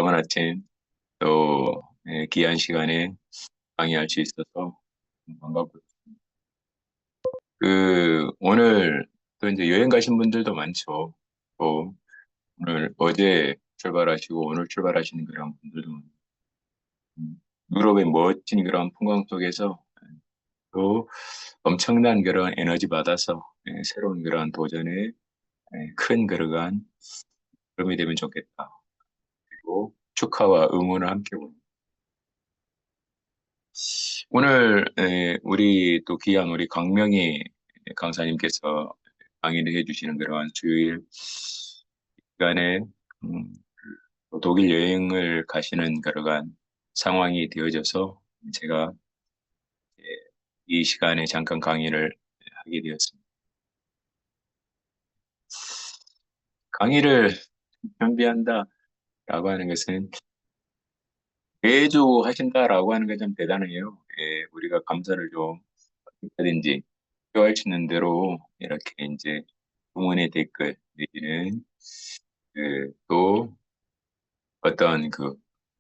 좋은 아침 또 귀한 시간에 강의할 수 있어서 반갑고 오늘 또 이제 여행 가신 분들도 많죠. 또 오늘 어제 출발하시고 오늘 출발하시는 그런 분들도 많고 유럽의 멋진 그런 풍광 속에서 또 엄청난 그런 에너지 받아서 새로운 그런 도전에 큰 그러한 걸음이 되면 좋겠다. 그리고 축하와 응원을 함께 오늘 우리 또 귀한 우리 강명희 강사님께서 강의를 해주시는 그러한 주일 시간에 음, 또 독일 여행을 가시는 그러한 상황이 되어져서 제가 예, 이 시간에 잠깐 강의를 하게 되었습니다. 강의를 준비한다라고 하는 것은 매주 하신다라고 하는 게 좀 대단해요. 우리가 감사를 좀 어떻게든지 표할 수 있는 대로 이렇게 이제 응원의 댓글 내지는 또 어떤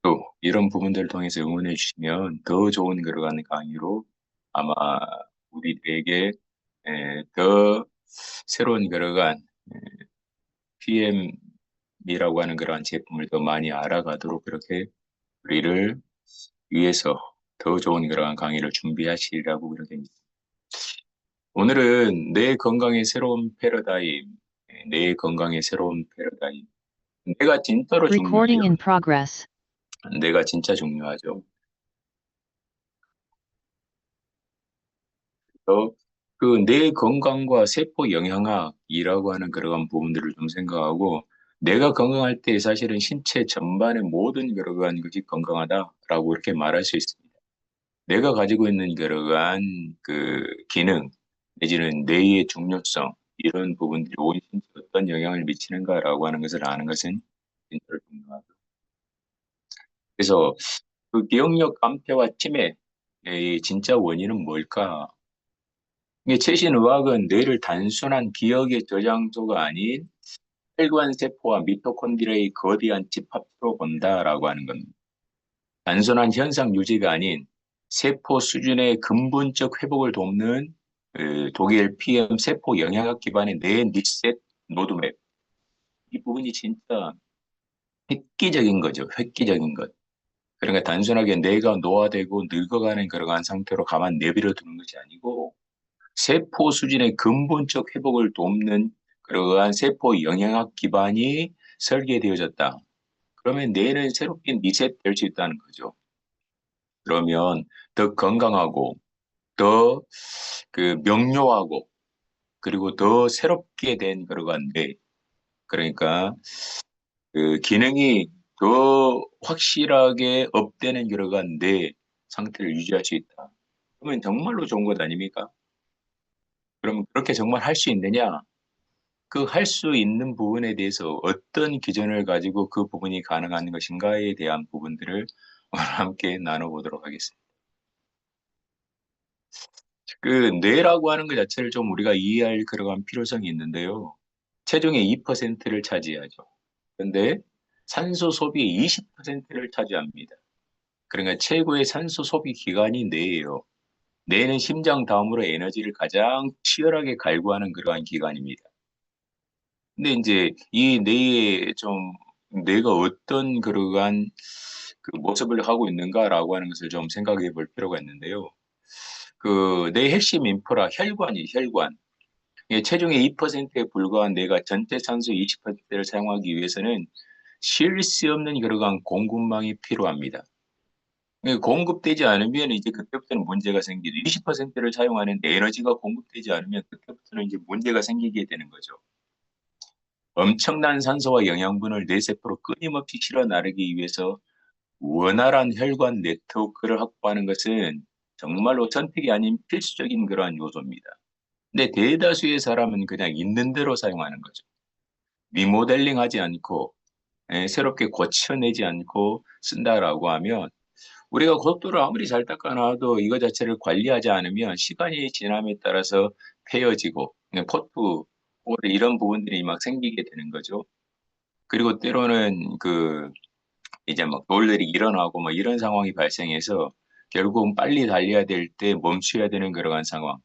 또 이런 부분들을 통해서 응원해 주시면 더 좋은 그러한 강의로 아마 우리들에게 더 새로운 그러한 PM이라고 하는 그러한 제품을 더 많이 알아가도록 그렇게 우리를 위해서 더 좋은 그러한 강의를 준비하시리라고 그렇게 믿습니다. 오늘은 내 건강의 새로운 패러다임, 내 건강의 새로운 패러다임. 내가 진짜로 Recording in 중요해요. progress. 내가 진짜 중요하죠. 내 건강과 세포 영양학이라고 하는 그러한 부분들을 좀 생각하고, 내가 건강할 때 사실은 신체 전반의 모든 그러한 것이 건강하다라고 이렇게 말할 수 있습니다. 내가 가지고 있는 그러한 기능, 내지는 뇌의 중요성, 이런 부분들이 우리 신체에 어떤 영향을 미치는가라고 하는 것을 아는 것은 진짜로 중요하죠. 그래서 기억력 감퇴와 치매의 진짜 원인은 뭘까? 이게 최신 의학은 뇌를 단순한 기억의 저장소가 아닌 혈관 세포와 미토콘드리아의 거대한 집합으로 본다라고 하는 겁니다. 단순한 현상 유지가 아닌 세포 수준의 근본적 회복을 돕는 독일 PM 세포 영양학 기반의 뇌 리셋 로드맵. 이 부분이 진짜 획기적인 거죠. 획기적인 것. 그러니까 단순하게 뇌가 노화되고 늙어가는 그러한 상태로 가만 내버려 두는 것이 아니고 세포 수준의 근본적 회복을 돕는 그러한 세포 영양학 기반이 설계되어졌다. 그러면 뇌는 새롭게 리셋될 수 있다는 거죠. 그러면 더 건강하고 더 명료하고 그리고 더 새롭게 된 그러한 뇌. 그러니까 기능이 더 확실하게 업되는 그러한 뇌 상태를 유지할 수 있다. 그러면 정말로 좋은 것 아닙니까? 그럼 그렇게 정말 할 수 있느냐? 그 할 수 있는 부분에 대해서 어떤 기준을 가지고 그 부분이 가능한 것인가에 대한 부분들을 오늘 함께 나눠보도록 하겠습니다. 뇌라고 하는 것 자체를 좀 우리가 이해할 그러한 필요성이 있는데요. 체중의 2%를 차지하죠. 그런데 산소 소비의 20%를 차지합니다. 그러니까 최고의 산소 소비 기관이 뇌예요. 뇌는 심장 다음으로 에너지를 가장 치열하게 갈구하는 그러한 기관입니다. 근데 이제 이 뇌에 뇌가 어떤 그러한 모습을 하고 있는가라고 하는 것을 좀 생각해 볼 필요가 있는데요. 뇌 핵심 인프라 혈관. 예, 체중의 2%에 불과한 뇌가 전체 산소 20%를 사용하기 위해서는 쉴 새 없는 그러한 공급망이 필요합니다. 공급되지 않으면 이제 그때부터는 문제가 생기죠. 20%를 사용하는데 에너지가 공급되지 않으면 그때부터는 이제 문제가 생기게 되는 거죠. 엄청난 산소와 영양분을 뇌세포로 끊임없이 실어 나르기 위해서 원활한 혈관 네트워크를 확보하는 것은 정말로 선택이 아닌 필수적인 그러한 요소입니다. 근데 대다수의 사람은 그냥 있는 대로 사용하는 거죠. 리모델링 하지 않고 새롭게 고쳐내지 않고 쓴다라고 하면 우리가 고속도로를 아무리 잘 닦아놔도 이거 자체를 관리하지 않으면 시간이 지남에 따라서 패여지고 포트 이런 부분들이 막 생기게 되는 거죠. 그리고 때로는 이제 막 돌들이 일어나고 뭐 이런 상황이 발생해서 결국은 빨리 달려야 될 때 멈춰야 되는 그러한 상황,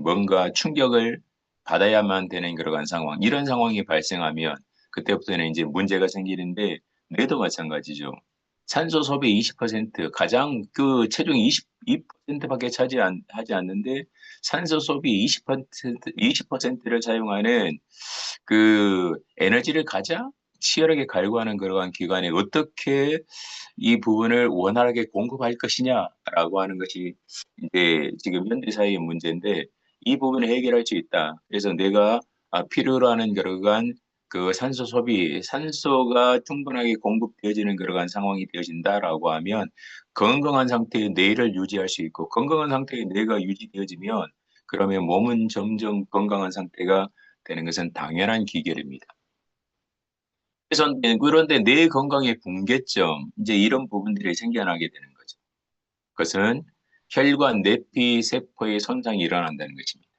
뭔가 충격을 받아야만 되는 그러한 상황, 이런 상황이 발생하면 그때부터는 이제 문제가 생기는데 뇌도 마찬가지죠. 산소 소비 20% 가장 그 체중 22%밖에 하지 않는데 산소 소비 20%를 사용하는 그 에너지를 가장 치열하게 갈구하는 그러한 기관에 어떻게 이 부분을 원활하게 공급할 것이냐라고 하는 것이 이제 지금 현대 사회의 문제인데 이 부분을 해결할 수 있다. 그래서 내가 필요로 하는 그러한 그 산소 소비, 산소가 충분하게 공급되어지는 그러한 상황이 되어진다라고 하면 건강한 상태의 뇌를 유지할 수 있고 건강한 상태의 뇌가 유지되어지면 그러면 몸은 점점 건강한 상태가 되는 것은 당연한 기결입니다. 그래서 그런데 뇌 건강의 붕괴점, 이제 이런 부분들이 생겨나게 되는 거죠. 그것은 혈관 내피 세포의 손상이 일어난다는 것입니다.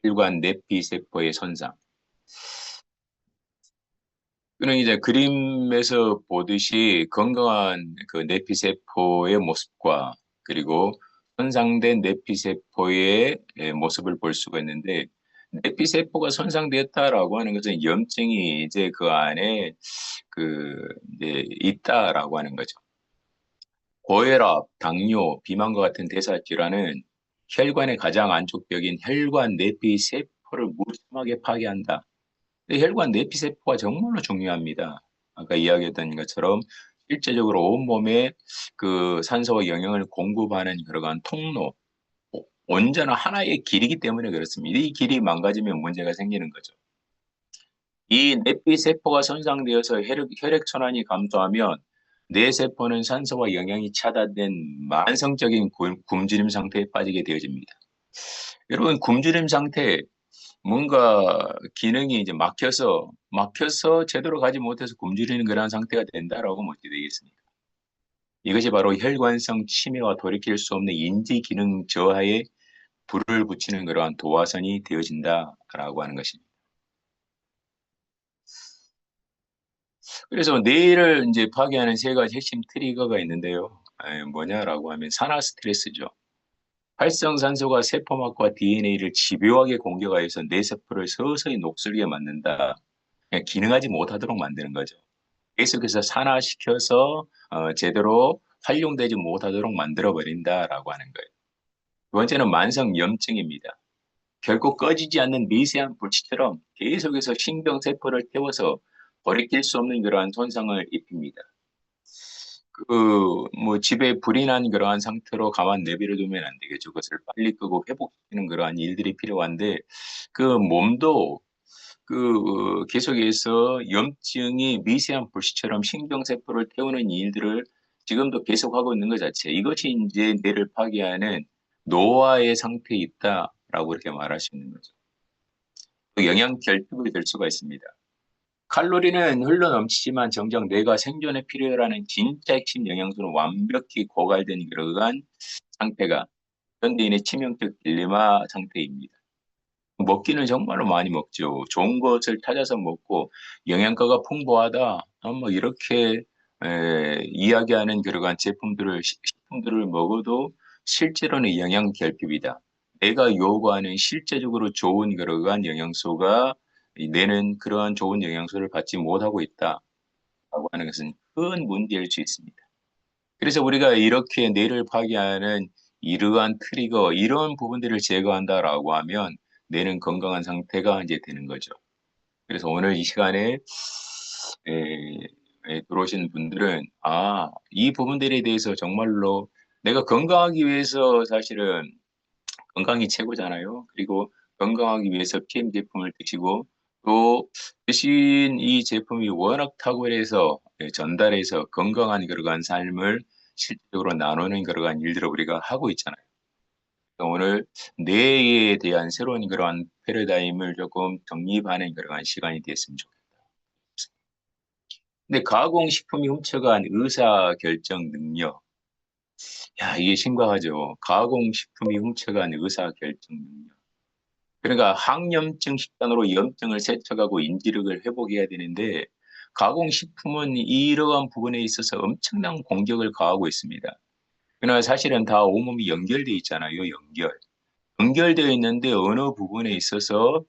혈관 내피 세포의 손상. 그는 이제 그림에서 보듯이 건강한 그 내피세포의 모습과 그리고 손상된 내피세포의 모습을 볼 수가 있는데 내피세포가 손상되었다라고 하는 것은 염증이 이제 그 안에 그 이제 있다라고 하는 거죠. 고혈압, 당뇨, 비만과 같은 대사 질환은 혈관의 가장 안쪽 벽인 혈관 내피세포를 무참하게 파괴한다. 혈관 내피세포가 정말로 중요합니다. 아까 이야기했던 것처럼 실제적으로 온몸에 그 산소와 영양을 공급하는 그러한 통로, 온전한 하나의 길이기 때문에 그렇습니다. 이 길이 망가지면 문제가 생기는 거죠. 이 내피세포가 손상되어서 혈액순환이 감소하면 뇌세포는 산소와 영양이 차단된 만성적인 굶주림 상태에 빠지게 되어집니다. 여러분, 굶주림 상태, 뭔가 기능이 이제 막혀서 제대로 가지 못해서 굶주리는 그런 상태가 된다라고 볼 때 되겠습니다. 이것이 바로 혈관성 치매와 돌이킬 수 없는 인지 기능 저하에 불을 붙이는 그러한 도화선이 되어진다라고 하는 것입니다. 그래서 뇌를 이제 파괴하는 세 가지 핵심 트리거가 있는데요. 뭐냐라고 하면 산화 스트레스죠. 활성산소가 세포막과 DNA를 집요하게 공격하여서 뇌세포를 서서히 녹슬게 만든다. 그냥 기능하지 못하도록 만드는 거죠. 계속해서 산화시켜서 제대로 활용되지 못하도록 만들어 버린다라고 하는 거예요. 두 번째는 만성 염증입니다. 결국 꺼지지 않는 미세한 불씨처럼 계속해서 신경세포를 태워서 돌이킬 수 없는 그러한 손상을 입힙니다. 뭐 집에 불이 난 그러한 상태로 가만 내버려 두면 안 되겠죠. 그것을 빨리 끄고 회복시키는 그러한 일들이 필요한데 그 몸도 계속해서 염증이 미세한 불씨처럼 신경세포를 태우는 일들을 지금도 계속하고 있는 것 자체. 이것이 이제 뇌를 파괴하는 노화의 상태에 있다라고 이렇게 말할 수 있는 거죠. 또 영양 결핍이 될 수가 있습니다. 칼로리는 흘러 넘치지만 정작 뇌가 생존에 필요하는 진짜 핵심 영양소는 완벽히 고갈된 그러한 상태가 현대인의 치명적 딜레마 상태입니다. 먹기는 정말로 많이 먹죠. 좋은 것을 찾아서 먹고 영양가가 풍부하다. 뭐 이렇게 이야기하는 그러한 식품들을 먹어도 실제로는 영양 결핍이다. 내가 요구하는 실제적으로 좋은 그러한 영양소가 이 뇌는 그러한 좋은 영양소를 받지 못하고 있다라고 하는 것은 큰 문제일 수 있습니다. 그래서 우리가 이렇게 뇌를 파괴하는 이러한 트리거, 이런 부분들을 제거한다라고 하면 뇌는 건강한 상태가 이제 되는 거죠. 그래서 오늘 이 시간에 에, 들어오신 분들은 이 부분들에 대해서 정말로 내가 건강하기 위해서 사실은 건강이 최고잖아요. 그리고 건강하기 위해서 PM 제품을 드시고 또 드신 이 제품이 워낙 탁월해서 전달해서 건강한 그러한 삶을 실질적으로 나누는 그러한 일들을 우리가 하고 있잖아요. 오늘 뇌에 대한 새로운 그러한 패러다임을 조금 정립하는 그러한 시간이 됐으면 좋겠다. 근데 가공식품이 훔쳐간 의사결정 능력. 야, 이게 심각하죠. 가공식품이 훔쳐간 의사결정 능력. 그러니까 항염증 식단으로 염증을 세척하고 인지력을 회복해야 되는데 가공식품은 이러한 부분에 있어서 엄청난 공격을 가하고 있습니다. 그러나 사실은 다 온몸이 연결되어 있잖아요. 연결되어 있는데 어느 부분에 있어서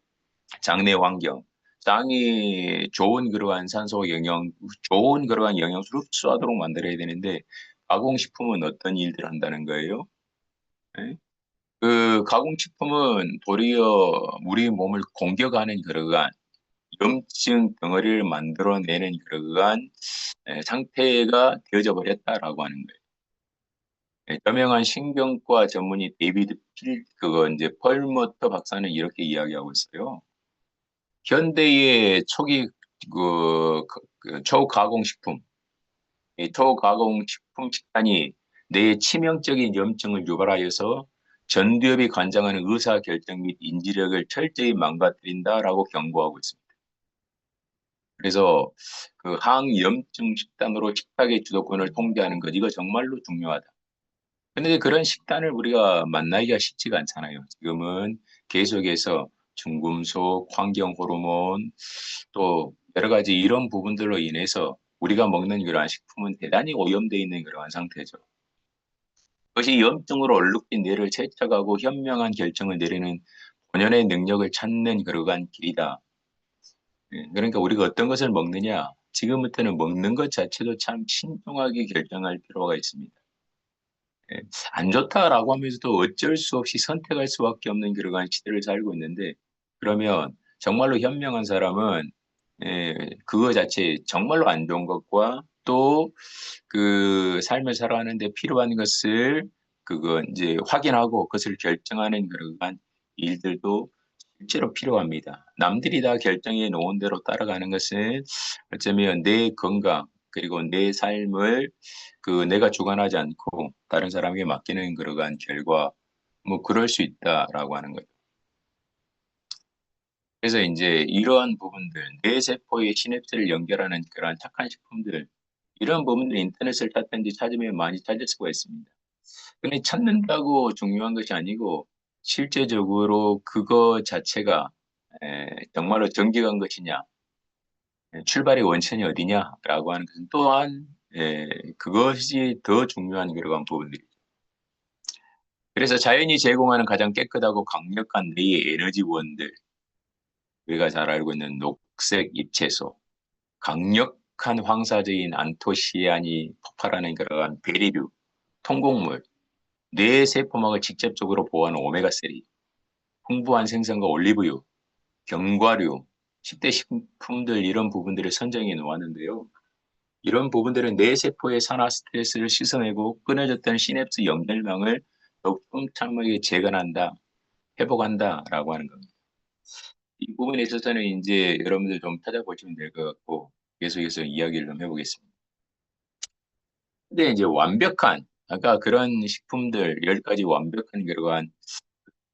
장내 환경, 장이 좋은 그러한 산소 영양, 좋은 그러한 영양소를 흡수하도록 만들어야 되는데 가공식품은 어떤 일들을 한다는 거예요? 예? 그 가공식품은 도리어 우리 몸을 공격하는 그러한 염증 덩어리를 만들어내는 그러한 상태가 되어져 버렸다라고 하는 거예요. 유명한 신경과 전문의 데이비드 그거 이제 펄머터 박사는 이렇게 이야기하고 있어요. 현대의 초기 초가공식품, 이 초가공식품 식단이 뇌의 치명적인 염증을 유발하여서 전두엽이 관장하는 의사결정 및 인지력을 철저히 망가뜨린다라고 경고하고 있습니다. 그래서 그 항염증 식단으로 식탁의 주도권을 통제하는 것, 이거 정말로 중요하다. 근데 그런 식단을 우리가 만나기가 쉽지가 않잖아요. 지금은 계속해서 중금속, 환경 호르몬, 또 여러 가지 이런 부분들로 인해서 우리가 먹는 그러한 식품은 대단히 오염되어 있는 그러한 상태죠. 그것이 염증으로 얼룩진 뇌를 채착하고 현명한 결정을 내리는 본연의 능력을 찾는 그러한 길이다. 그러니까 우리가 어떤 것을 먹느냐, 지금부터는 먹는 것 자체도 참 신중하게 결정할 필요가 있습니다. 안 좋다라고 하면서도 어쩔 수 없이 선택할 수밖에 없는 그러한 시대를 살고 있는데, 그러면 정말로 현명한 사람은 그거 자체 정말로 안 좋은 것과 또 그 삶을 살아가는데 필요한 것을 그거 이제 확인하고 그것을 결정하는 그러한 일들도 실제로 필요합니다. 남들이 다 결정해 놓은 대로 따라가는 것은 어쩌면 내 건강 그리고 내 삶을 그 내가 주관하지 않고 다른 사람에게 맡기는 그러한 결과 뭐 그럴 수 있다라고 하는 거죠. 그래서 이제 이러한 부분들, 뇌세포의 시냅스를 연결하는 그러한 착한 식품들, 이런 부분들 인터넷을 찾든지 찾으면 많이 찾을 수가 있습니다. 근데 찾는다고 중요한 것이 아니고 실제적으로 그거 자체가 정말로 정직한 것이냐, 출발의 원천이 어디냐라고 하는 것은 또한 그것이 더 중요한 그러한 부분들이죠. 그래서 자연이 제공하는 가장 깨끗하고 강력한 뇌의 에너지원들, 우리가 잘 알고 있는 녹색 잎채소, 강력한 황사적인 안토시아닌이 폭발하는 그러한 베리류, 통곡물, 뇌 세포막을 직접적으로 보호하는 오메가3, 풍부한 생선과 올리브유, 견과류, 10대 식품들 이런 부분들을 선정해 놓았는데요. 이런 부분들은 뇌 세포의 산화 스트레스를 씻어내고 끊어졌던 시냅스 연결망을 더욱 촘촘하게 재건한다, 회복한다라고 하는 겁니다. 이 부분에 있어서는 이제 여러분들 좀 찾아보시면 될 것 같고 계속해서 이야기를 좀 해보겠습니다. 근데 이제 완벽한 아까 그런 식품들 10가지 완벽한 그러한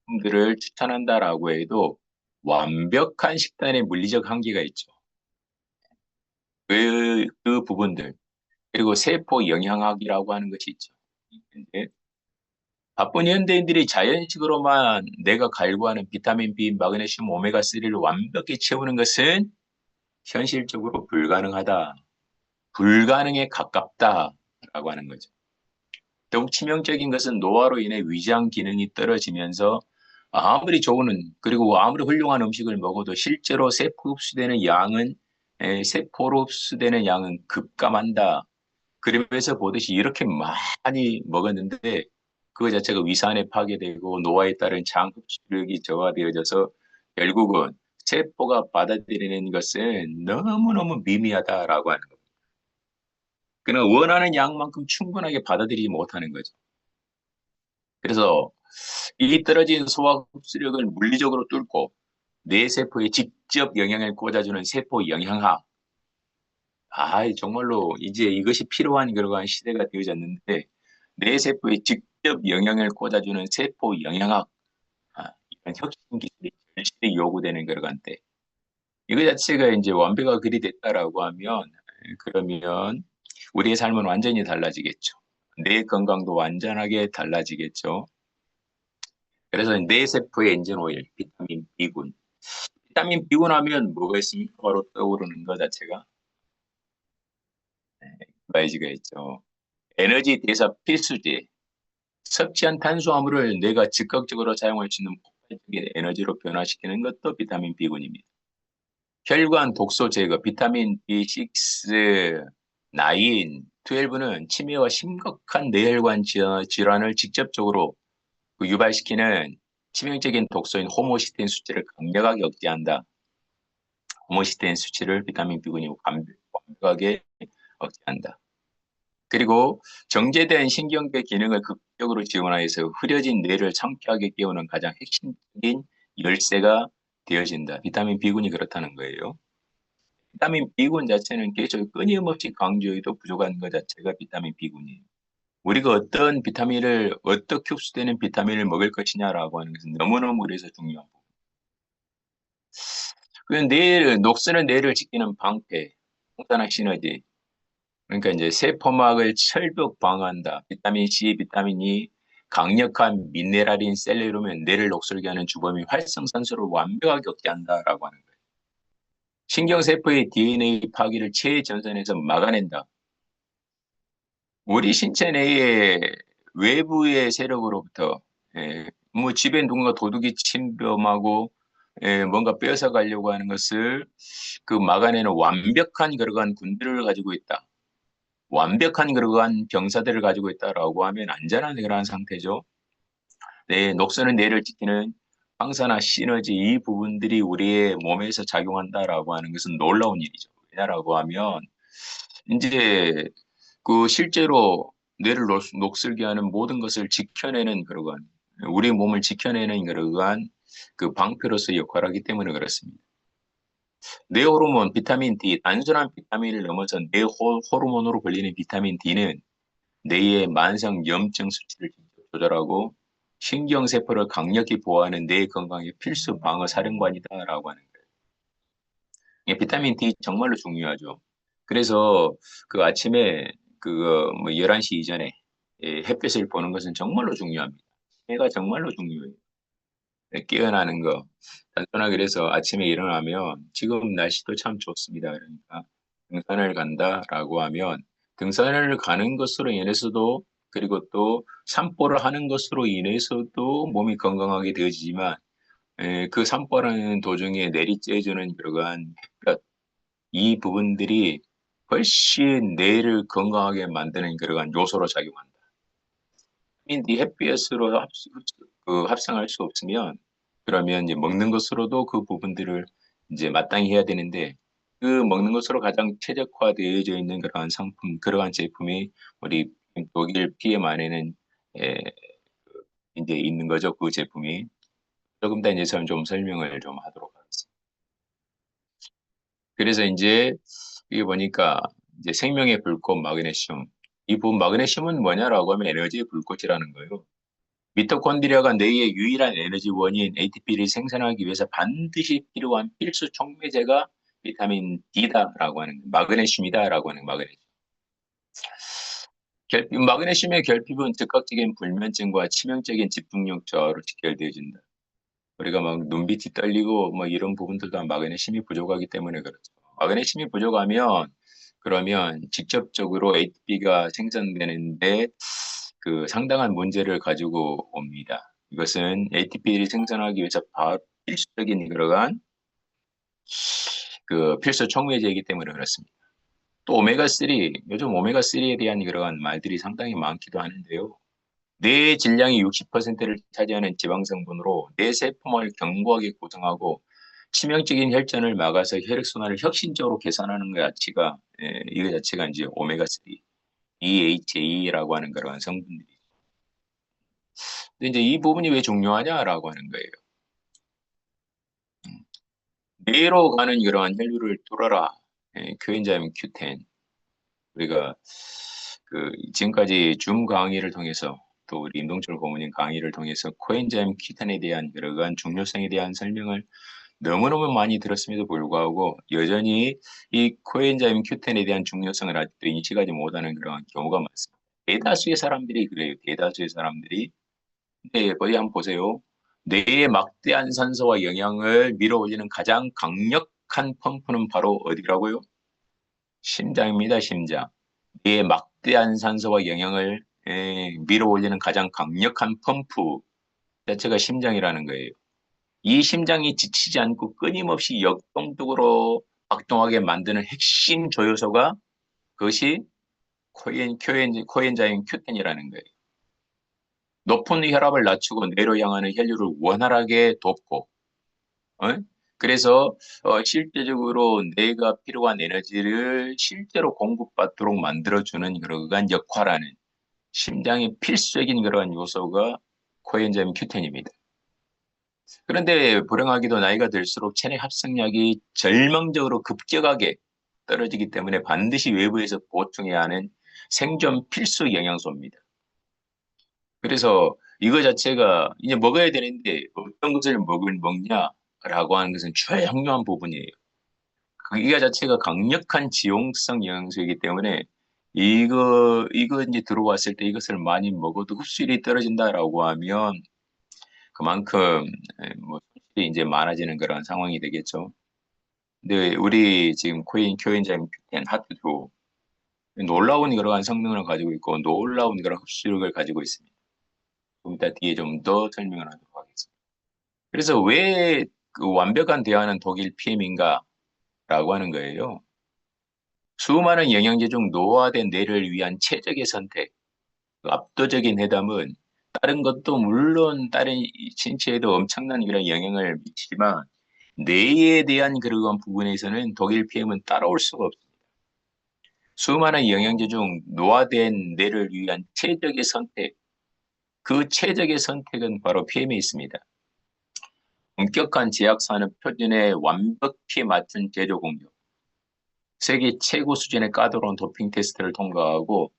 식품들을 추천한다라고 해도 완벽한 식단의 물리적 한계가 있죠. 그 부분들 그리고 세포 영양학이라고 하는 것이 있죠. 근데 바쁜 현대인들이 자연식으로만 내가 갈구하는 비타민 B, 마그네슘, 오메가3를 완벽히 채우는 것은 현실적으로 불가능하다. 불가능에 가깝다라고 하는 거죠. 더욱 치명적인 것은 노화로 인해 위장 기능이 떨어지면서 아무리 좋은 그리고 아무리 훌륭한 음식을 먹어도 실제로 세포로 흡수되는 양은 급감한다. 그러면서 보듯이 이렇게 많이 먹었는데 그거 자체가 위산에 파괴되고 노화에 따른 장 흡수력이 저하되어져서 결국은 세포가 받아들이는 것은 너무너무 미미하다라고 하는 겁니다. 그러나 원하는 양만큼 충분하게 받아들이지 못하는 거죠. 그래서 이 떨어진 소화 흡수력을 물리적으로 뚫고 뇌 세포에 직접 영향을 꽂아주는 세포 영양학. 정말로 이제 이것이 필요한 그러한 시대가 되어졌는데 뇌 세포에 직접 영향을 꽂아주는 세포 영양학. 이런 혁신 기술이 절실히 요구되는 그러한 때. 이거 자체가 이제 완벽하게 그리 됐다라고 하면 그러면 우리의 삶은 완전히 달라지겠죠. 뇌 건강도 완전하게 달라지겠죠. 그래서 뇌세포의 엔진 오일, 비타민 B군. 비타민 B군 하면 뭐가 있습니까? 바로 떠오르는 것 자체가 가지가 있죠. 에너지 대사 필수제. 섭취한 탄수화물을 뇌가 즉각적으로 사용할 수 있는 폭발적인 에너지로 변화시키는 것도 비타민 B군입니다. 혈관 독소 제거, 비타민 B6, 9, 12는 치매와 심각한 뇌혈관 질환을 직접적으로 유발시키는 치명적인 독소인 호모시스테인 수치를 강력하게 억제한다. 호모시스테인 수치를 비타민 B군이 완벽하게 억제한다. 그리고 정제된 신경계 기능을 극적으로 지원하여서 흐려진 뇌를 상쾌하게 깨우는 가장 핵심적인 열쇠가 되어진다. 비타민 B군이 그렇다는 거예요. 비타민 B군 자체는 계속 끊임없이 강조해도 부족한 것 자체가 비타민 B군이에요. 우리가 어떤 비타민을, 어떻게 흡수되는 비타민을 먹을 것이냐라고 하는 것은 너무너무 그래서 중요한 부분. 그 녹슬은 뇌를 지키는 방패, 홍산화 시너지. 그러니까 이제 세포막을 철벽 방어한다. 비타민 C, 비타민 E, 강력한 미네랄인 셀레늄은 뇌를 녹슬게 하는 주범인 활성산소를 완벽하게 억제한다라고 하는 거예요. 신경세포의 DNA 파기를 최전선에서 막아낸다. 우리 신체 내의 외부의 세력으로부터 뭐 집에 누군가 도둑이 침범하고 뭔가 빼앗아 가려고 하는 것을 그 막아내는 완벽한 그러한 군대를 가지고 있다. 완벽한 그러한 병사들을 가지고 있다라고 하면 안전한 그러한 상태죠. 네, 녹슬은 뇌를 지키는 항산화 시너지 이 부분들이 우리의 몸에서 작용한다라고 하는 것은 놀라운 일이죠. 왜냐라고 하면 이제 그 실제로 뇌를 녹슬게 하는 모든 것을 지켜내는 그러한 우리 몸을 지켜내는 그러한 그 방패로서 역할하기 때문에 그렇습니다. 뇌 호르몬 비타민 D 단순한 비타민을 넘어서 뇌 호르몬으로 불리는 비타민 D는 뇌의 만성 염증 수치를 조절하고 신경세포를 강력히 보호하는 뇌 건강의 필수 방어 사령관이다라고 하는 거예요. 비타민 D 정말로 중요하죠. 그래서 그 아침에 그거 뭐 11시 이전에 햇빛을 보는 것은 정말로 중요합니다. 해가 정말로 중요해요. 깨어나는 거. 단순하게 그래서 아침에 일어나면 지금 날씨도 참 좋습니다. 그러니까 등산을 간다라고 하면 등산을 가는 것으로 인해서도 그리고 또 산보를 하는 것으로 인해서도 몸이 건강하게 되어지지만 그 산보라는 도중에 내리쬐주는 그러한 햇볕 이 부분들이 훨씬 뇌를 건강하게 만드는 그러한 요소로 작용한다. 이 햇빛으로 합성할 수 없으면 그러면 이제 먹는 것으로도 그 부분들을 이제 마땅히 해야 되는데 그 먹는 것으로 가장 최적화되어져 있는 그러한 상품, 그러한 제품이 우리 독일 PM 안에는 에, 이제 있는 거죠. 그 제품이 조금 더 이제 좀 설명을 좀 하도록 하겠습니다. 그래서 이제 이게 보니까 이제 생명의 불꽃 마그네슘 이 부분 마그네슘은 뭐냐라고 하면 에너지의 불꽃이라는 거예요. 미토콘드리아가 뇌의 유일한 에너지원인 ATP를 생산하기 위해서 반드시 필요한 필수 촉매제가 비타민 D다라고 하는 마그네슘이다라고 하는 마그네슘. 마그네슘의 결핍은 즉각적인 불면증과 치명적인 집중력 저하로 직결되어진다. 우리가 막 눈빛이 떨리고 뭐 이런 부분들도 마그네슘이 부족하기 때문에 그렇죠. 마그네슘이 부족하면 그러면 직접적으로 ATP가 생산되는데 그 상당한 문제를 가지고 옵니다. 이것은 ATP를 생산하기 위해서 필수적인 그러한 그 필수 촉매제이기 때문에 그렇습니다. 또 오메가3, 요즘 오메가3에 대한 그러한 말들이 상당히 많기도 하는데요. 뇌의 질량이 60%를 차지하는 지방성분으로 뇌 세포막을 견고하게 구성하고 치명적인 혈전을 막아서 혈액순환을 혁신적으로 개선하는 것 자체가 이거 자체가 이제 오메가3, DHA라고 하는 그러한 성분들이. 근데 이제 이 부분이 왜 중요하냐라고 하는 거예요. 뇌로 가는 이러한 혈류를 뚫어라. 코엔자임 Q10. 우리가 그 지금까지 줌 강의를 통해서 또 우리 임동철 고문님 강의를 통해서 코엔자임 Q10에 대한 여러 가지 중요성에 대한 설명을 너무너무 많이 들었음에도 불구하고 여전히 이 코엔자임 Q10에 대한 중요성을 아직도 인식하지 못하는 그런 경우가 많습니다. 대다수의 사람들이 그래요. 대다수의 사람들이. 근데 어디 한번 보세요. 뇌에 막대한 산소와 영양을 밀어올리는 가장 강력한 펌프는 바로 어디라고요? 심장입니다. 심장. 뇌에 막대한 산소와 영양을 밀어올리는 가장 강력한 펌프 자체가 심장이라는 거예요. 이 심장이 지치지 않고 끊임없이 역동적으로 작동하게 만드는 핵심 조효소가 그것이 코엔자임 Q10이라는 거예요. 높은 혈압을 낮추고 뇌로 향하는 혈류를 원활하게 돕고, 어? 그래서 실제적으로 뇌가 필요한 에너지를 실제로 공급받도록 만들어주는 그러한 역할하는 심장의 필수적인 그러한 요소가 코엔자임 Q10입니다. 그런데 불행하게도 나이가 들수록 체내 합성량이 절망적으로 급격하게 떨어지기 때문에 반드시 외부에서 보충해야 하는 생존 필수 영양소입니다. 그래서 이거 자체가 이제 먹어야 되는데 어떤 것을 먹냐라고 하는 것은 중요한 부분이에요. 이거 자체가 강력한 지용성 영양소이기 때문에 이거 이제 들어왔을 때 이것을 많이 먹어도 흡수율이 떨어진다라고 하면 그만큼 뭐 손실이 이제 많아지는 그런 상황이 되겠죠. 근데 우리 지금 코엔자임 Q10 하트도 놀라운 그러한 성능을 가지고 있고 놀라운 그런 흡수력을 가지고 있습니다. 좀 이따 뒤에 좀 더 설명을 하도록 하겠습니다. 그래서 왜 그 완벽한 대화는 독일 PM인가라고 하는 거예요. 수많은 영양제 중 노화된 뇌를 위한 최적의 선택, 그 압도적인 해담은 다른 것도 물론 다른 신체에도 엄청난 그런 영향을 미치지만 뇌에 대한 그런 부분에서는 독일 PM은 따라올 수가 없습니다. 수많은 영양제 중 노화된 뇌를 위한 최적의 선택, 그 최적의 선택은 바로 PM에 있습니다. 엄격한 제약산업 표준에 완벽히 맞춘 제조 공정, 세계 최고 수준의 까다로운 도핑 테스트를 통과하고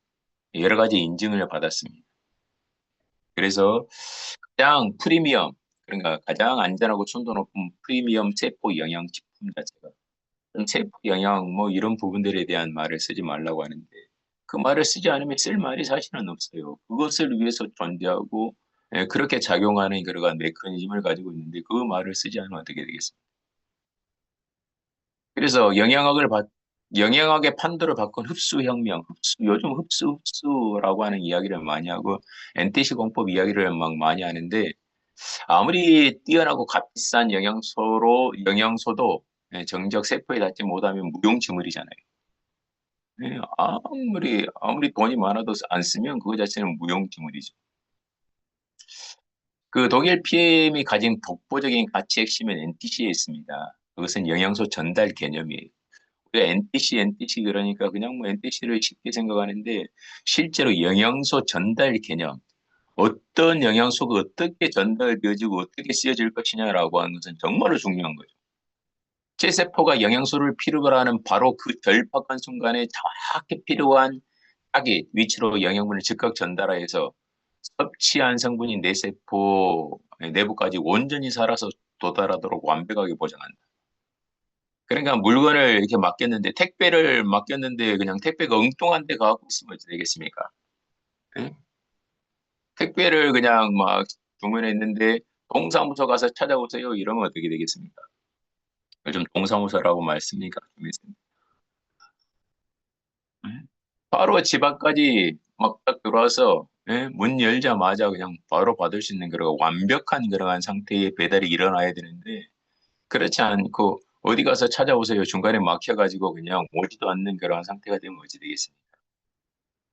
여러 가지 인증을 받았습니다. 그래서 가장 프리미엄, 그러니까 가장 안전하고 순도 높은 프리미엄 세포 영양식품 자체가 세포 영양 뭐 이런 부분들에 대한 말을 쓰지 말라고 하는데 그 말을 쓰지 않으면 쓸 말이 사실은 없어요. 그것을 위해서 존재하고 그렇게 작용하는 그러한 메커니즘을 가지고 있는데 그 말을 쓰지 않으면 어떻게 되겠습니까? 그래서 영양학의 판도를 바꾼 흡수혁명, 요즘 흡수라고 하는 이야기를 많이 하고 NTC 공법 이야기를 막 많이 하는데 아무리 뛰어나고 값비싼 영양소도 정적 세포에 닿지 못하면 무용지물이잖아요. 아무리 돈이 많아도 안 쓰면 그거 자체는 무용지물이죠. 그 독일 PM이 가진 독보적인 가치 핵심은 NTC에 있습니다. 그것은 영양소 전달 개념이에요. 우리가 NTC 그러니까 그냥 뭐 NTC를 쉽게 생각하는데 실제로 영양소 전달 개념, 어떤 영양소가 어떻게 전달되어지고 어떻게 쓰여질 것이냐라고 하는 것은 정말로 중요한 거죠. 제 세포가 영양소를 필요로 하는 바로 그 절박한 순간에 정확히 필요한 타깃 위치로 영양분을 즉각 전달해서 섭취한 성분이 내 세포 내부까지 온전히 살아서 도달하도록 완벽하게 보장한다. 그러니까 물건을 이렇게 맡겼는데 택배를 맡겼는데 그냥 택배가 엉뚱한 데 가고 있으면 어찌 되겠습니까? 예? 택배를 그냥 막 주문했는데 동사무소 가서 찾아오세요 이러면 어떻게 되겠습니까? 요즘 동사무소라고 말씀니까 좀 있습니다. 예? 바로 집 앞까지 막 딱 들어와서 문 열자마자 그냥 바로 받을 수 있는 그런 완벽한 그러한 상태의 배달이 일어나야 되는데 그렇지 않고 어디 가서 찾아오세요 중간에 막혀가지고 그냥 오지도 않는 그러한 상태가 되면 어찌 되겠습니까?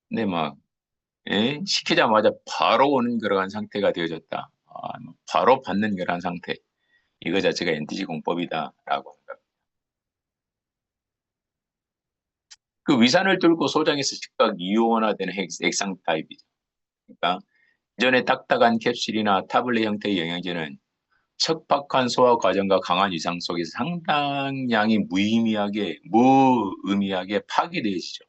근데 막 시키자마자 바로 오는 그러한 상태가 되어졌다. 뭐 바로 받는 그러한 상태. 이거 자체가 NTC 공법이다라고 합니다. 그 위산을 뚫고 소장에서 즉각 이온화되는 액상 타입이죠. 그러니까 기존의 딱딱한 캡슐이나 타블렛 형태의 영양제는 척박한 소화 과정과 강한 위상 속에서 상당량이 무의미하게 파괴되어지죠.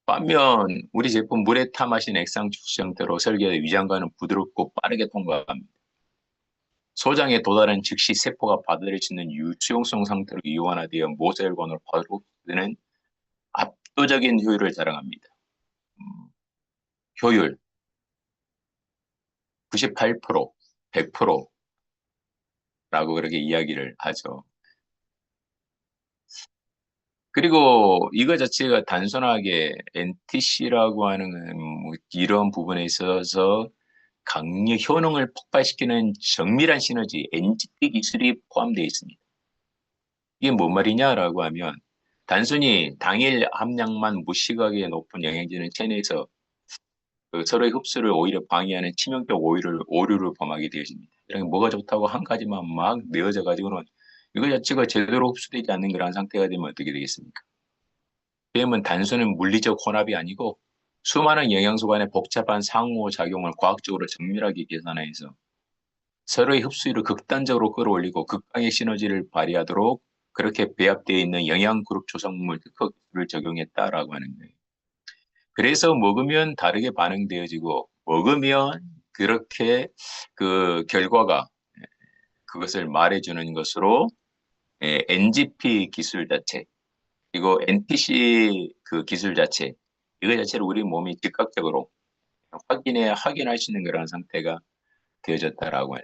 반면 우리 제품 물에 타 마신 액상 축수 형태로 설계된 위장관은 부드럽고 빠르게 통과합니다. 소장에 도달한 즉시 세포가 받아들일 수 있는 수용성 상태로 이완화되어 모세혈관으로 바로 되는 압도적인 효율을 자랑합니다. 음, 효율 98%, 100%라고 그렇게 이야기를 하죠. 그리고 이거 자체가 단순하게 NTC라고 하는 뭐 이런 부분에 있어서 강력 효능을 폭발시키는 정밀한 시너지 NGT 기술이 포함되어 있습니다. 이게 뭔 말이냐라고 하면 단순히 당일 함량만 무시하게 높은 영양제는 체내에서 그 서로의 흡수를 오히려 방해하는 치명적 오류를 범하게 되어집니다. 이런 게 뭐가 좋다고 한 가지만 막 내어져 가지고는 이거 자체가 제대로 흡수되지 않는 그런 상태가 되면 어떻게 되겠습니까? 뱀은 단순한 물리적 혼합이 아니고 수많은 영양소 간의 복잡한 상호작용을 과학적으로 정밀하게 계산해서 서로의 흡수율을 극단적으로 끌어올리고 극강의 시너지를 발휘하도록 그렇게 배합되어 있는 영양 그룹 조성물 특허를 적용했다라고 하는 거예요. 그래서 먹으면 다르게 반응되어지고 먹으면 그렇게 그 결과가 그것을 말해주는 것으로 NGP 기술 자체 그리고 NTC 그 기술 자체 이거 자체를 우리 몸이 즉각적으로 확인할 수 있는 그런 상태가 되어졌다라고 해요.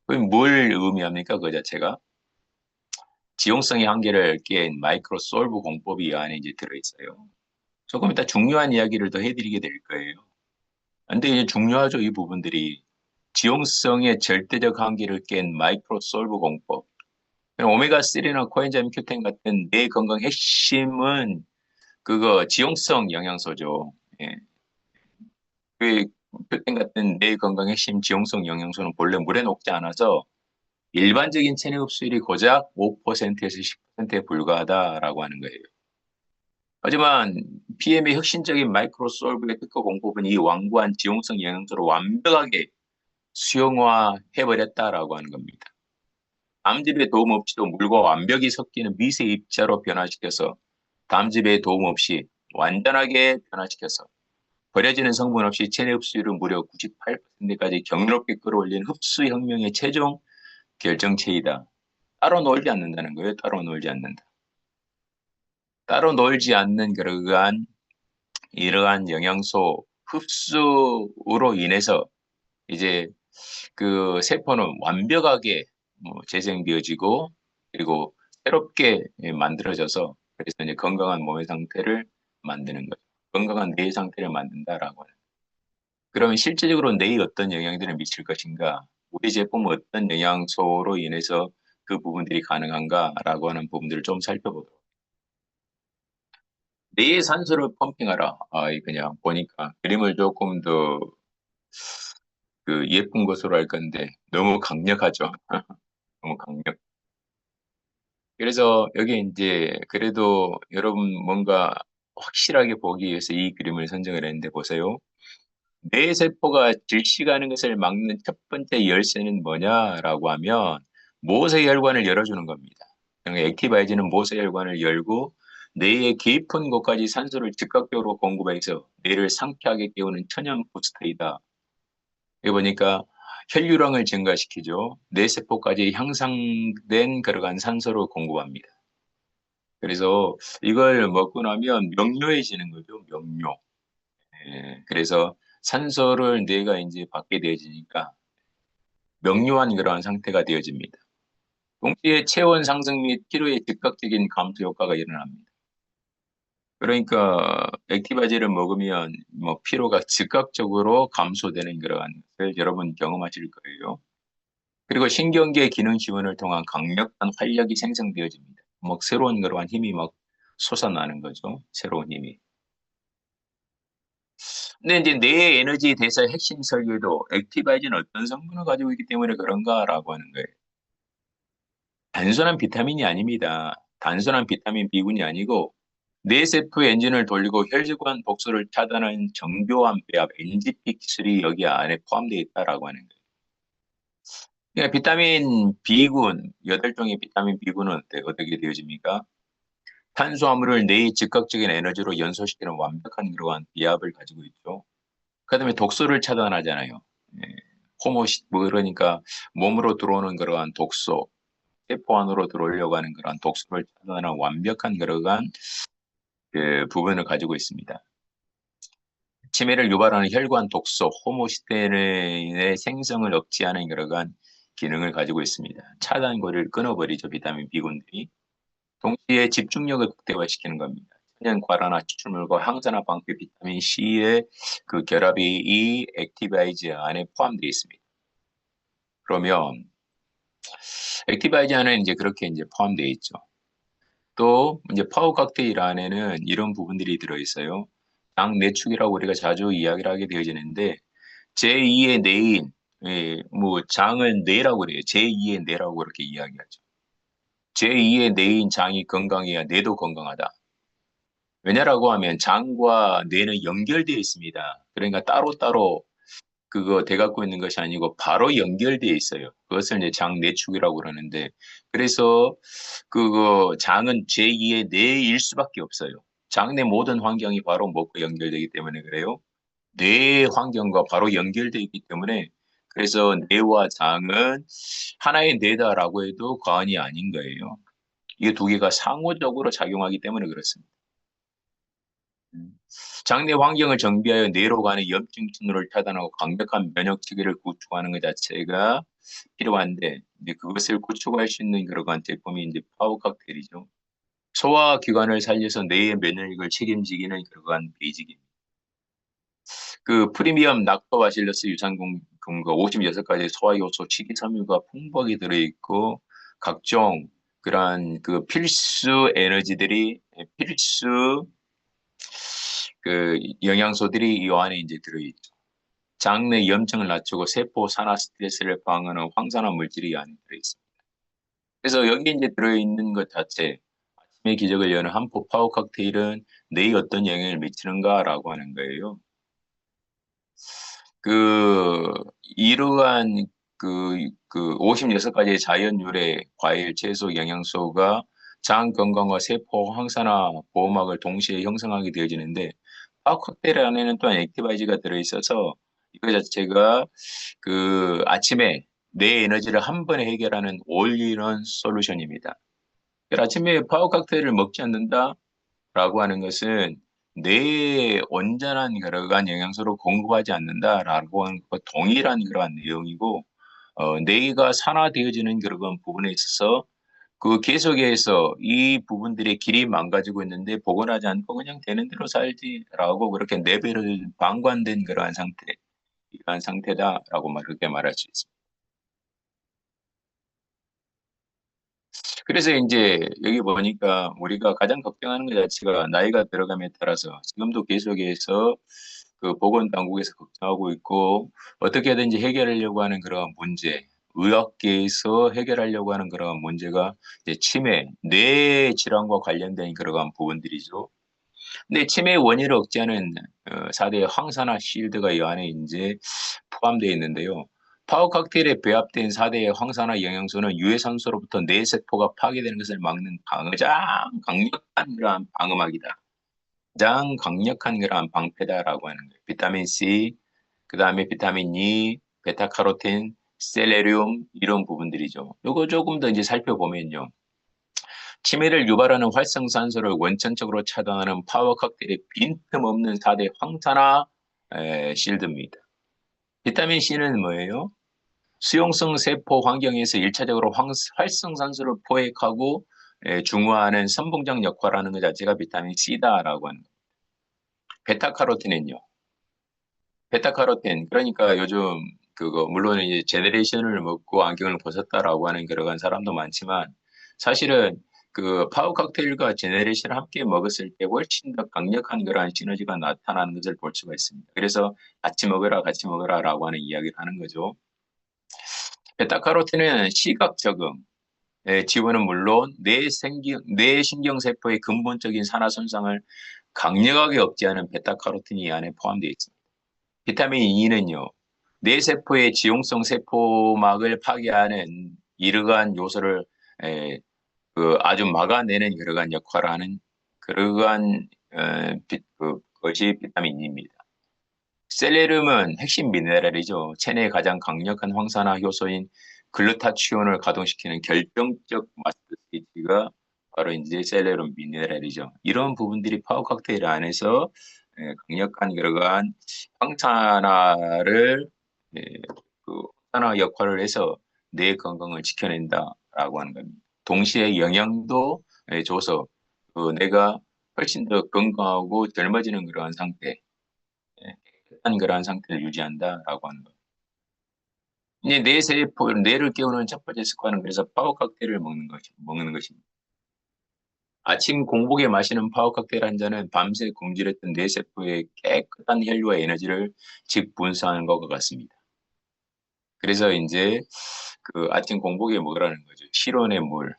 그럼 뭘 의미합니까? 그 자체가 지용성의 한계를 깬 마이크로 솔브 공법이 이 안에 이제 들어있어요. 조금 이따 중요한 이야기를 더 해드리게 될 거예요. 근데 이제 중요하죠, 이 부분들이. 지용성의 절대적 한계를 깬 마이크로 솔브 공법. 오메가3나 코엔자임 Q10 같은 뇌 건강 핵심은 그거 지용성 영양소죠. 예. 그 Q10 같은 뇌 건강 핵심 지용성 영양소는 본래 물에 녹지 않아서 일반적인 체내 흡수율이 고작 5%에서 10%에 불과하다라고 하는 거예요. 하지만 PM의 혁신적인 마이크로솔브의 특허 공법은 이 완고한 지용성 영양소를 완벽하게 수용화해버렸다라고 하는 겁니다. 담즙의 도움 없이도 물과 완벽히 섞이는 미세 입자로 변화시켜서 담즙의 도움 없이 완전하게 변화시켜서 버려지는 성분 없이 체내 흡수율은 무려 98%까지 경이롭게 끌어올린 흡수혁명의 최종 결정체이다. 따로 놀지 않는다는 거예요. 따로 놀지 않는다. 따로 놀지 않는 그러한 이러한 영양소 흡수로 인해서 이제 그 세포는 완벽하게 재생되어지고 그리고 새롭게 만들어져서 그래서 이제 건강한 몸의 상태를 만드는 거죠. 건강한 뇌의 상태를 만든다라고 하는. 그러면 실질적으로 뇌에 어떤 영향들을 미칠 것인가? 우리 제품은 어떤 영양소로 인해서 그 부분들이 가능한가라고 하는 부분들을 좀 살펴보도록. 뇌에 산소를 펌핑하라. 그냥 보니까 그림을 조금 더 그 예쁜 것으로 할 건데 너무 강력하죠. 너무 강력. 그래서 여기 이제 그래도 여러분 뭔가 확실하게 보기 위해서 이 그림을 선정을 했는데 보세요. 뇌세포가 질식하는 것을 막는 첫 번째 열쇠는 뭐냐라고 하면 모세혈관을 열어주는 겁니다. 그러니까 액티바이즈는 모세혈관을 열고 뇌의 깊은 곳까지 산소를 즉각적으로 공급해서 뇌를 상쾌하게 깨우는 천연 부스터이다. 여기 보니까 혈류량을 증가시키죠. 뇌세포까지 향상된 그러한 산소를 공급합니다. 그래서 이걸 먹고 나면 명료해지는 거죠. 명료. 예, 그래서 산소를 뇌가 이제 받게 되어지니까 명료한 그러한 상태가 되어집니다. 동시에 체온 상승 및 피로의 즉각적인 감소 효과가 일어납니다. 그러니까 액티바제를 먹으면 뭐 피로가 즉각적으로 감소되는 그러한 것을 여러분 경험하실 거예요. 그리고 신경계 기능 지원을 통한 강력한 활력이 생성되어집니다. 막 새로운 그러한 힘이 막 솟아나는 거죠. 새로운 힘이. 근데 이제 뇌의 에너지 대사 핵심 설계도 액티바이즈는 어떤 성분을 가지고 있기 때문에 그런가라고 하는 거예요. 단순한 비타민이 아닙니다. 단순한 비타민 B군이 아니고 뇌세포 엔진을 돌리고 혈관 독소를 차단하는 정교한 배합 NGP 기술이 여기 안에 포함되어 있다라고 하는 거예요. 그러니까 비타민 B군, 8종의 비타민 B군은 어떻게 되어집니까? 탄수화물을 뇌의 즉각적인 에너지로 연소시키는 완벽한 그러한 비합을 가지고 있죠. 그다음에 독소를 차단하잖아요. 예. 뭐 그러니까 몸으로 들어오는 그러한 독소, 세포 안으로 들어오려고 하는 그러한 독소를 차단하는 완벽한 그러한 그 부분을 가지고 있습니다. 치매를 유발하는 혈관 독소, 호모시스테인의 생성을 억제하는 그러한 기능을 가지고 있습니다. 차단고리를 끊어버리죠, 비타민 B군들이. 동시에 집중력을 극대화시키는 겁니다. 천연과라나 추출물과 항산화 방패 비타민 C의 그 결합이 이 액티바이즈 안에 포함되어 있습니다. 그러면 액티바이즈 안에는 이제 그렇게 이제 포함되어 있죠. 또 이제 파워 칵테일 안에는 이런 부분들이 들어 있어요. 장 내축이라고 우리가 자주 이야기를 하게 되어지는데 제2의 뇌인, 예, 뭐 장을 뇌라고 그래요. 제2의 뇌라고 그렇게 이야기하죠. 제2의 뇌인 장이 건강해야 뇌도 건강하다. 왜냐라고 하면 장과 뇌는 연결되어 있습니다. 그러니까 따로따로 그거 돼 갖고 있는 것이 아니고 바로 연결되어 있어요. 그것을 이제 장내축이라고 그러는데 그래서 그거 장은 제2의 뇌일 수밖에 없어요. 장내 모든 환경이 바로 먹고 연결되기 때문에 그래요. 뇌 환경과 바로 연결되어 있기 때문에 그래서 뇌와 장은 하나의 뇌다라고 해도 과언이 아닌 거예요. 이게 두 개가 상호적으로 작용하기 때문에 그렇습니다. 음. 장내 환경을 정비하여 뇌로 가는 염증 신호를 차단하고 강력한 면역 체계를 구축하는 것 자체가 필요한데 이제 그것을 구축할 수 있는 그러한 제품이 이제 파워 칵테일이죠. 소화 기관을 살려서 뇌의 면역력을 책임지기는 그러한 베이직입니다. 그 프리미엄 락토바실러스 유산균과 56가지 소화 요소, 식이섬유가 풍부하게 들어있고 각종 그러한 그 필수 에너지들이 필수 그 영양소들이 이 안에 이제 들어있죠. 장내 염증을 낮추고 세포 산화 스트레스를 방어하는 황산화 물질이 이 안에 들어있습니다. 그래서 여기 이제 들어있는 것 자체, 아침의 기적을 여는 한포 파워 칵테일은 뇌에 어떤 영향을 미치는가라고 하는 거예요. 그, 이러한 그 56가지의 자연 유래 과일, 채소, 영양소가 장 건강과 세포 항산화 보호막을 동시에 형성하게 되어지는데 파 칵테일 안에는 또한 액티바이즈가 들어있어서 이거 자체가 그 아침에 뇌 에너지를 한 번에 해결하는 올인원 솔루션입니다. 그래서 아침에 파워 칵테일을 먹지 않는다라고 하는 것은 뇌에 온전한 그러한 영양소를 공급하지 않는다라고 하는 것과 동일한 그러한 내용이고 뇌가 산화되어지는 그런 부분에 있어서 그 계속해서 이 부분들의 길이 망가지고 있는데 복원하지 않고 그냥 되는 대로 살지라고 그렇게 뇌배를 방관된 그러한 상태, 이러한 상태다라고 그렇게 말할 수 있습니다. 그래서 이제 여기 보니까 우리가 가장 걱정하는 것 자체가 나이가 들어감에 따라서 지금도 계속해서 그 보건당국에서 걱정하고 있고 어떻게든지 해결하려고 하는 그런 문제, 의학계에서 해결하려고 하는 그런 문제가 이제 치매, 뇌 질환과 관련된 그러한 부분들이죠. 근데 치매의 원인을 억제하는 4대 항산화 실드가 이 안에 이제 포함되어 있는데요. 파워 칵테일에 배합된 4대 황산화 영양소는 유해산소로부터 뇌세포가 파괴되는 것을 막는 가장 강력한 그러한 방어막이다. 가장 강력한 그러한 방패다라고 하는 거예요. 비타민 C, 그 다음에 비타민 E, 베타카로틴, 셀레리움 이런 부분들이죠. 요거 조금 더 이제 살펴보면요. 치매를 유발하는 활성산소를 원천적으로 차단하는 파워 칵테일의 빈틈없는 4대 황산화 실드입니다. 비타민 C는 뭐예요? 수용성 세포 환경에서 1차적으로 활성산소를 포획하고 중화하는 선봉장 역할을 하는 것 자체가 비타민 C다라고 하는 거예요. 베타카로틴은요. 베타카로틴 그러니까 요즘 그거 물론 이제 제네레이션을 먹고 안경을 벗었다라고 하는 그러한 사람도 많지만 사실은 그 파워 칵테일과 제네레이션을 함께 먹었을 때 훨씬 더 강력한 그러한 시너지가 나타나는 것을 볼 수가 있습니다. 그래서 같이 먹어라라고 하는 이야기를 하는 거죠. 베타카로틴은 시각 적응, 지원은 물론 뇌신경세포의 근본적인 산화 손상을 강력하게 억제하는 베타카로틴이 이 안에 포함되어 있습니다. 비타민 E는요, 뇌세포의 지용성 세포막을 파괴하는 이러한 요소를 아주 막아내는 그러한 역할을 하는 그러한 것이 비타민 E입니다. 셀레늄은 핵심 미네랄이죠. 체내의 가장 강력한 황산화 효소인 글루타치온을 가동시키는 결정적 마스터 스위치가 바로 이제 셀레늄 미네랄이죠. 이런 부분들이 파워 칵테일 안에서 강력한 그러한 황산화를 예, 그 황산화 역할을 해서 뇌 건강을 지켜낸다라고 하는 겁니다. 동시에 영양도 줘서 내가 훨씬 더 건강하고 젊어지는 그러한 상태, 깨끗한 그러한 상태를 유지한다라고 하는 거예요. 이제 뇌를 깨우는 첫 번째 습관은 그래서 파워 칵테일을 먹는 것입니다. 아침 공복에 마시는 파워 칵테일 한 잔은 밤새 굶주렸던 뇌세포의 깨끗한 혈류와 에너지를 직분사하는 것과 같습니다. 그래서 이제 그 아침 공복에 먹으라는 거죠. 실온의 물,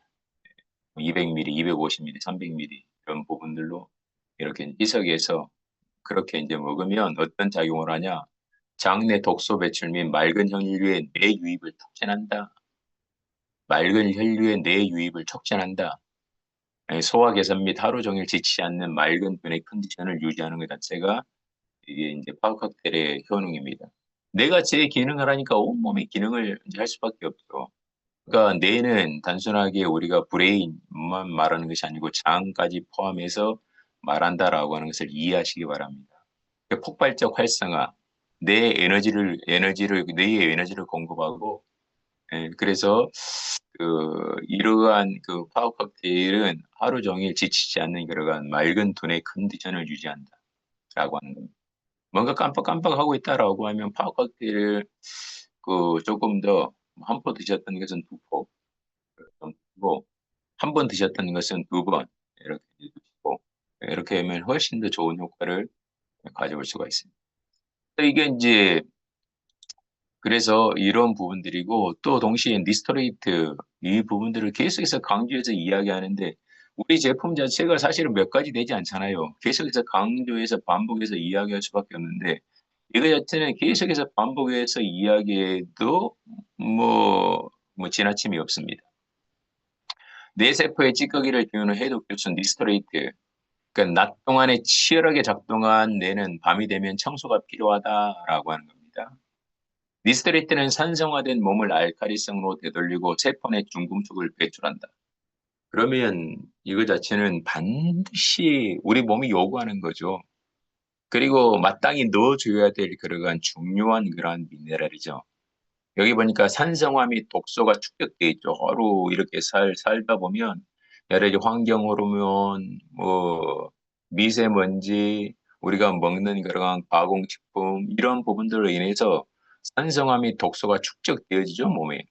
200ml, 250ml, 300ml 이런 부분들로 이렇게 희석해서 그렇게 이제 먹으면 어떤 작용을 하냐? 장내 독소 배출 및 맑은 혈류의 뇌 유입을 촉진한다. 맑은 혈류의 뇌 유입을 촉진한다. 소화 개선 및 하루 종일 지치지 않는 맑은 변의 컨디션을 유지하는 것 자체가 이게 이제 파워 칵테일의 효능입니다. 뇌가 제 기능을 하니까 온몸의 기능을 이제 할 수밖에 없죠. 그러니까 뇌는 단순하게 우리가 브레인만 말하는 것이 아니고 장까지 포함해서 말한다라고 하는 것을 이해하시기 바랍니다. 폭발적 활성화, 뇌의 에너지를 공급하고, 그래서 이러한 그 파워 칵테일은 하루 종일 지치지 않는 그러한 맑은 두뇌 컨디션을 유지한다라고 하는 겁니다. 뭔가 깜빡깜빡하고 있다라고 하면 파워 칵테일을 조금 더 한 포 드셨던 것은 두 포, 고 한 번 드셨던 것은 두 번 이렇게 드시고 이렇게 하면 훨씬 더 좋은 효과를 가져볼 수가 있습니다. 이게 이제 그래서 이런 부분들이고 또 동시에 니스토레이트 이 부분들을 계속해서 강조해서 이야기하는데 우리 제품 자체가 사실은 몇 가지 되지 않잖아요. 계속해서 강조해서 반복해서 이야기할 수밖에 없는데 이거 자체는 계속해서 반복해서 이야기해도 뭐 지나침이 없습니다. 뇌세포의 찌꺼기를 비우는 해독 효소 니스토레이트. 그러니까 낮 동안에 치열하게 작동한 뇌는 밤이 되면 청소가 필요하다라고 하는 겁니다. 니스토레이트는 산성화된 몸을 알카리성으로 되돌리고 세포 내 중금속을 배출한다. 그러면 이거 자체는 반드시 우리 몸이 요구하는 거죠. 그리고 마땅히 넣어줘야 될 그러한 중요한 그러한 미네랄이죠. 여기 보니까 산성화 및 독소가 축적돼 있죠. 하루 이렇게 살다 보면 여러 가지 환경 호르몬, 미세먼지, 우리가 먹는 그러한 가공식품 이런 부분들로 인해서 산성화 및 독소가 축적되어지죠, 몸에.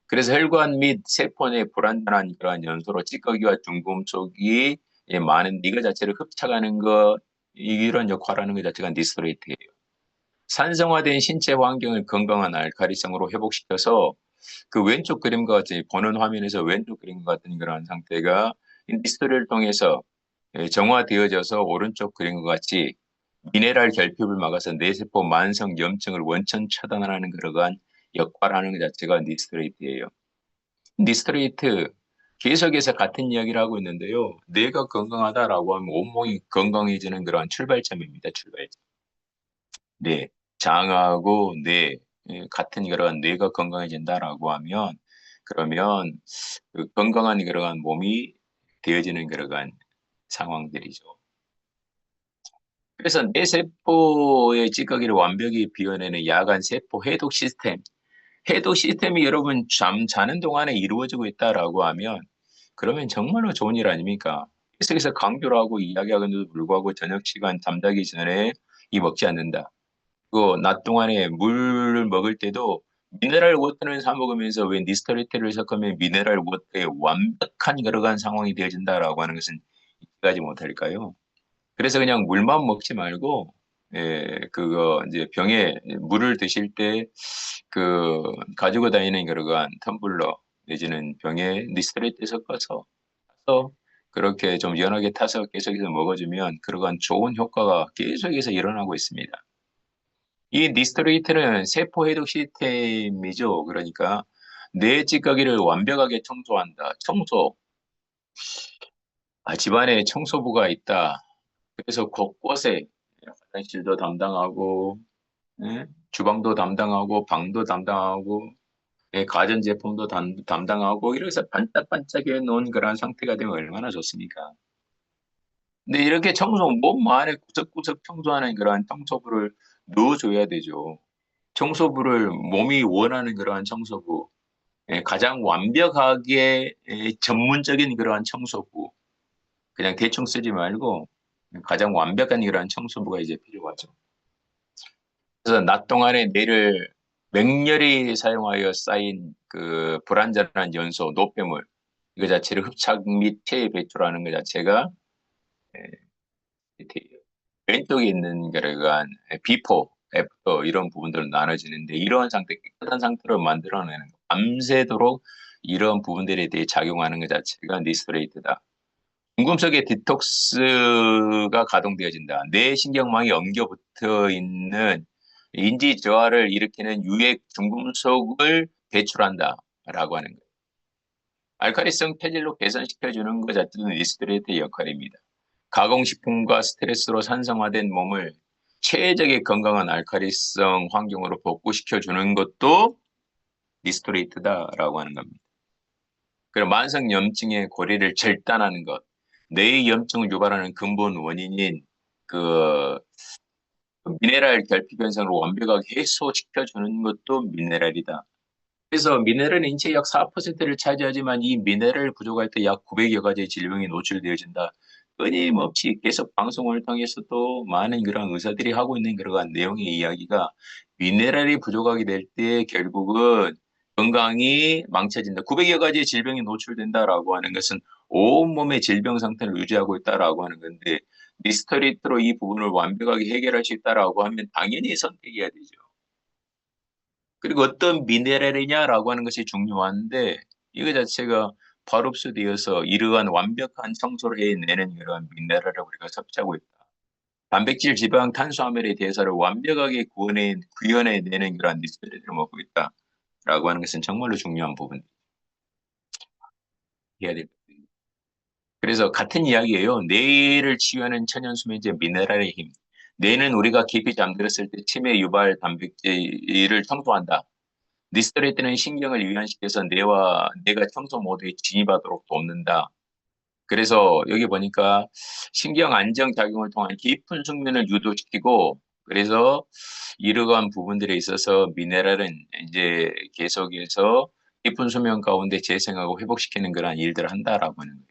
그래서 혈관 및 세포 내 불완전한 그러한 연소로 찌꺼기와 중금속이 많은 이거 자체를 흡착하는 것 이런 역할을 하는 것 자체가 니스토레이트예요. 산성화된 신체 환경을 건강한 알카리성으로 회복시켜서 그 왼쪽 그림과 같이 보는 화면에서 왼쪽 그림과 같은 그런 상태가 니스토리를 통해서 정화되어져서 오른쪽 그림과 같이 미네랄 결핍을 막아서 뇌세포 만성 염증을 원천 차단하는 그러한 역할을 하는 것 자체가 니스토레이트예요. 니스토레이트 계속해서 같은 이야기를 하고 있는데요. 뇌가 건강하다라고 하면 온몸이 건강해지는 그러한 출발점입니다. 출발점. 네, 장하고 뇌 같은 그러한 뇌가 건강해진다라고 하면 그러면 그 건강한 그러한 몸이 되어지는 그러한 상황들이죠. 그래서 뇌세포의 찌꺼기를 완벽히 비워내는 야간 세포 해독 시스템, 해독 시스템이 여러분 자는 동안에 이루어지고 있다라고 하면 그러면 정말로 좋은 일 아닙니까? 계속해서 강조를 하고 이야기하는데도 불구하고 저녁 시간 잠자기 전에 이 먹지 않는다. 낮 동안에 물을 먹을 때도 미네랄 워터를 사 먹으면서 왜 니스토리테를 섞으면 미네랄 워터의 완벽한 걸어간 상황이 되어진다라고 하는 것은 이해하지 못할까요? 그래서 그냥 물만 먹지 말고 그거 이제 병에 물을 드실 때 가지고 다니는 그러한 텀블러 내지는 병에 니스토리테 섞어서 타서 그렇게 좀 연하게 타서 계속해서 먹어주면 그러한 좋은 효과가 계속해서 일어나고 있습니다. 이 니스토레이트는 세포 해독 시스템이죠. 그러니까 뇌 찌꺼기를 완벽하게 청소한다. 청소. 집안에 청소부가 있다. 그래서 곳곳에 화장실도 담당하고, 주방도 담당하고, 방도 담당하고, 가전제품도 담당하고, 이래서 반짝반짝해 놓은 그런 상태가 되면 얼마나 좋습니까? 근데 이렇게 몸 안에 구석구석 청소하는 그러한 청소부를 넣어줘야 되죠. 청소부를 몸이 원하는 그러한 청소부. 가장 완벽하게 전문적인 그러한 청소부, 그냥 대충 쓰지 말고 가장 완벽한 그러한 청소부가 이제 필요하죠. 그래서 낮 동안에 뇌를 맹렬히 사용하여 쌓인 그 불완전한 연소, 노폐물, 이거 자체를 흡착 및 체에 배출하는 것 자체가 에, 이렇게 왼쪽에 있는 그러한 비포, 애프터 이런 부분들로 나눠지는데 이러한 상태, 깨끗한 상태로 만들어내는 거. 밤새도록 이런 부분들에 대해 작용하는 것 자체가 니스트레이트다. 궁금속의 디톡스가 가동되어진다. 뇌 신경망이 엉겨 붙어 있는 인지 저하를 일으키는 유해 중금속을 배출한다라고 하는 거예요. 알카리성 체질로 개선시켜주는 것 자체는 리스트레이트의 역할입니다. 가공식품과 스트레스로 산성화된 몸을 체적의 건강한 알카리성 환경으로 복구시켜주는 것도 리스토레이트다라고 하는 겁니다. 그리고 만성염증의 고리를 절단하는 것, 뇌의 염증을 유발하는 근본 원인인 그 미네랄 결핍 현상을 완벽하게 해소시켜주는 것도 미네랄이다. 그래서 미네랄은 인체의 약 4%를 차지하지만 이 미네랄 부족할 때 약 900여 가지의 질병이 노출되어진다. 끊임없이 계속 방송을 통해서도 많은 그런 의사들이 하고 있는 그러한 내용의 이야기가 미네랄이 부족하게 될 때 결국은 건강이 망쳐진다. 900여 가지의 질병이 노출된다라고 하는 것은 온몸의 질병 상태를 유지하고 있다라고 하는 건데 미스터리트로 이 부분을 완벽하게 해결할 수 있다라고 하면 당연히 선택해야 되죠. 그리고 어떤 미네랄이냐라고 하는 것이 중요한데 이거 자체가 발흡수되어서 이러한 완벽한 청소를 해내는 이러한 미네랄을 우리가 섭취하고 있다. 단백질, 지방, 탄수화물의 대사를 완벽하게 구현해내는 그러한 미네랄을 먹고 있다라고 하는 것은 정말로 중요한 부분이어야 될 부분입니다. 그래서 같은 이야기예요. 뇌를 치유하는 천연수면제 미네랄의 힘. 뇌는 우리가 깊이 잠들었을 때 치매 유발 단백질을 청소한다. 니스트레이트는 신경을 이완시켜서 뇌가 청소 모드에 진입하도록 돕는다. 그래서 여기 보니까 신경 안정 작용을 통한 깊은 숙면을 유도시키고 그래서 이러한 부분들에 있어서 미네랄은 이제 계속해서 깊은 수면 가운데 재생하고 회복시키는 그런 일들을 한다라고 하는 거예요.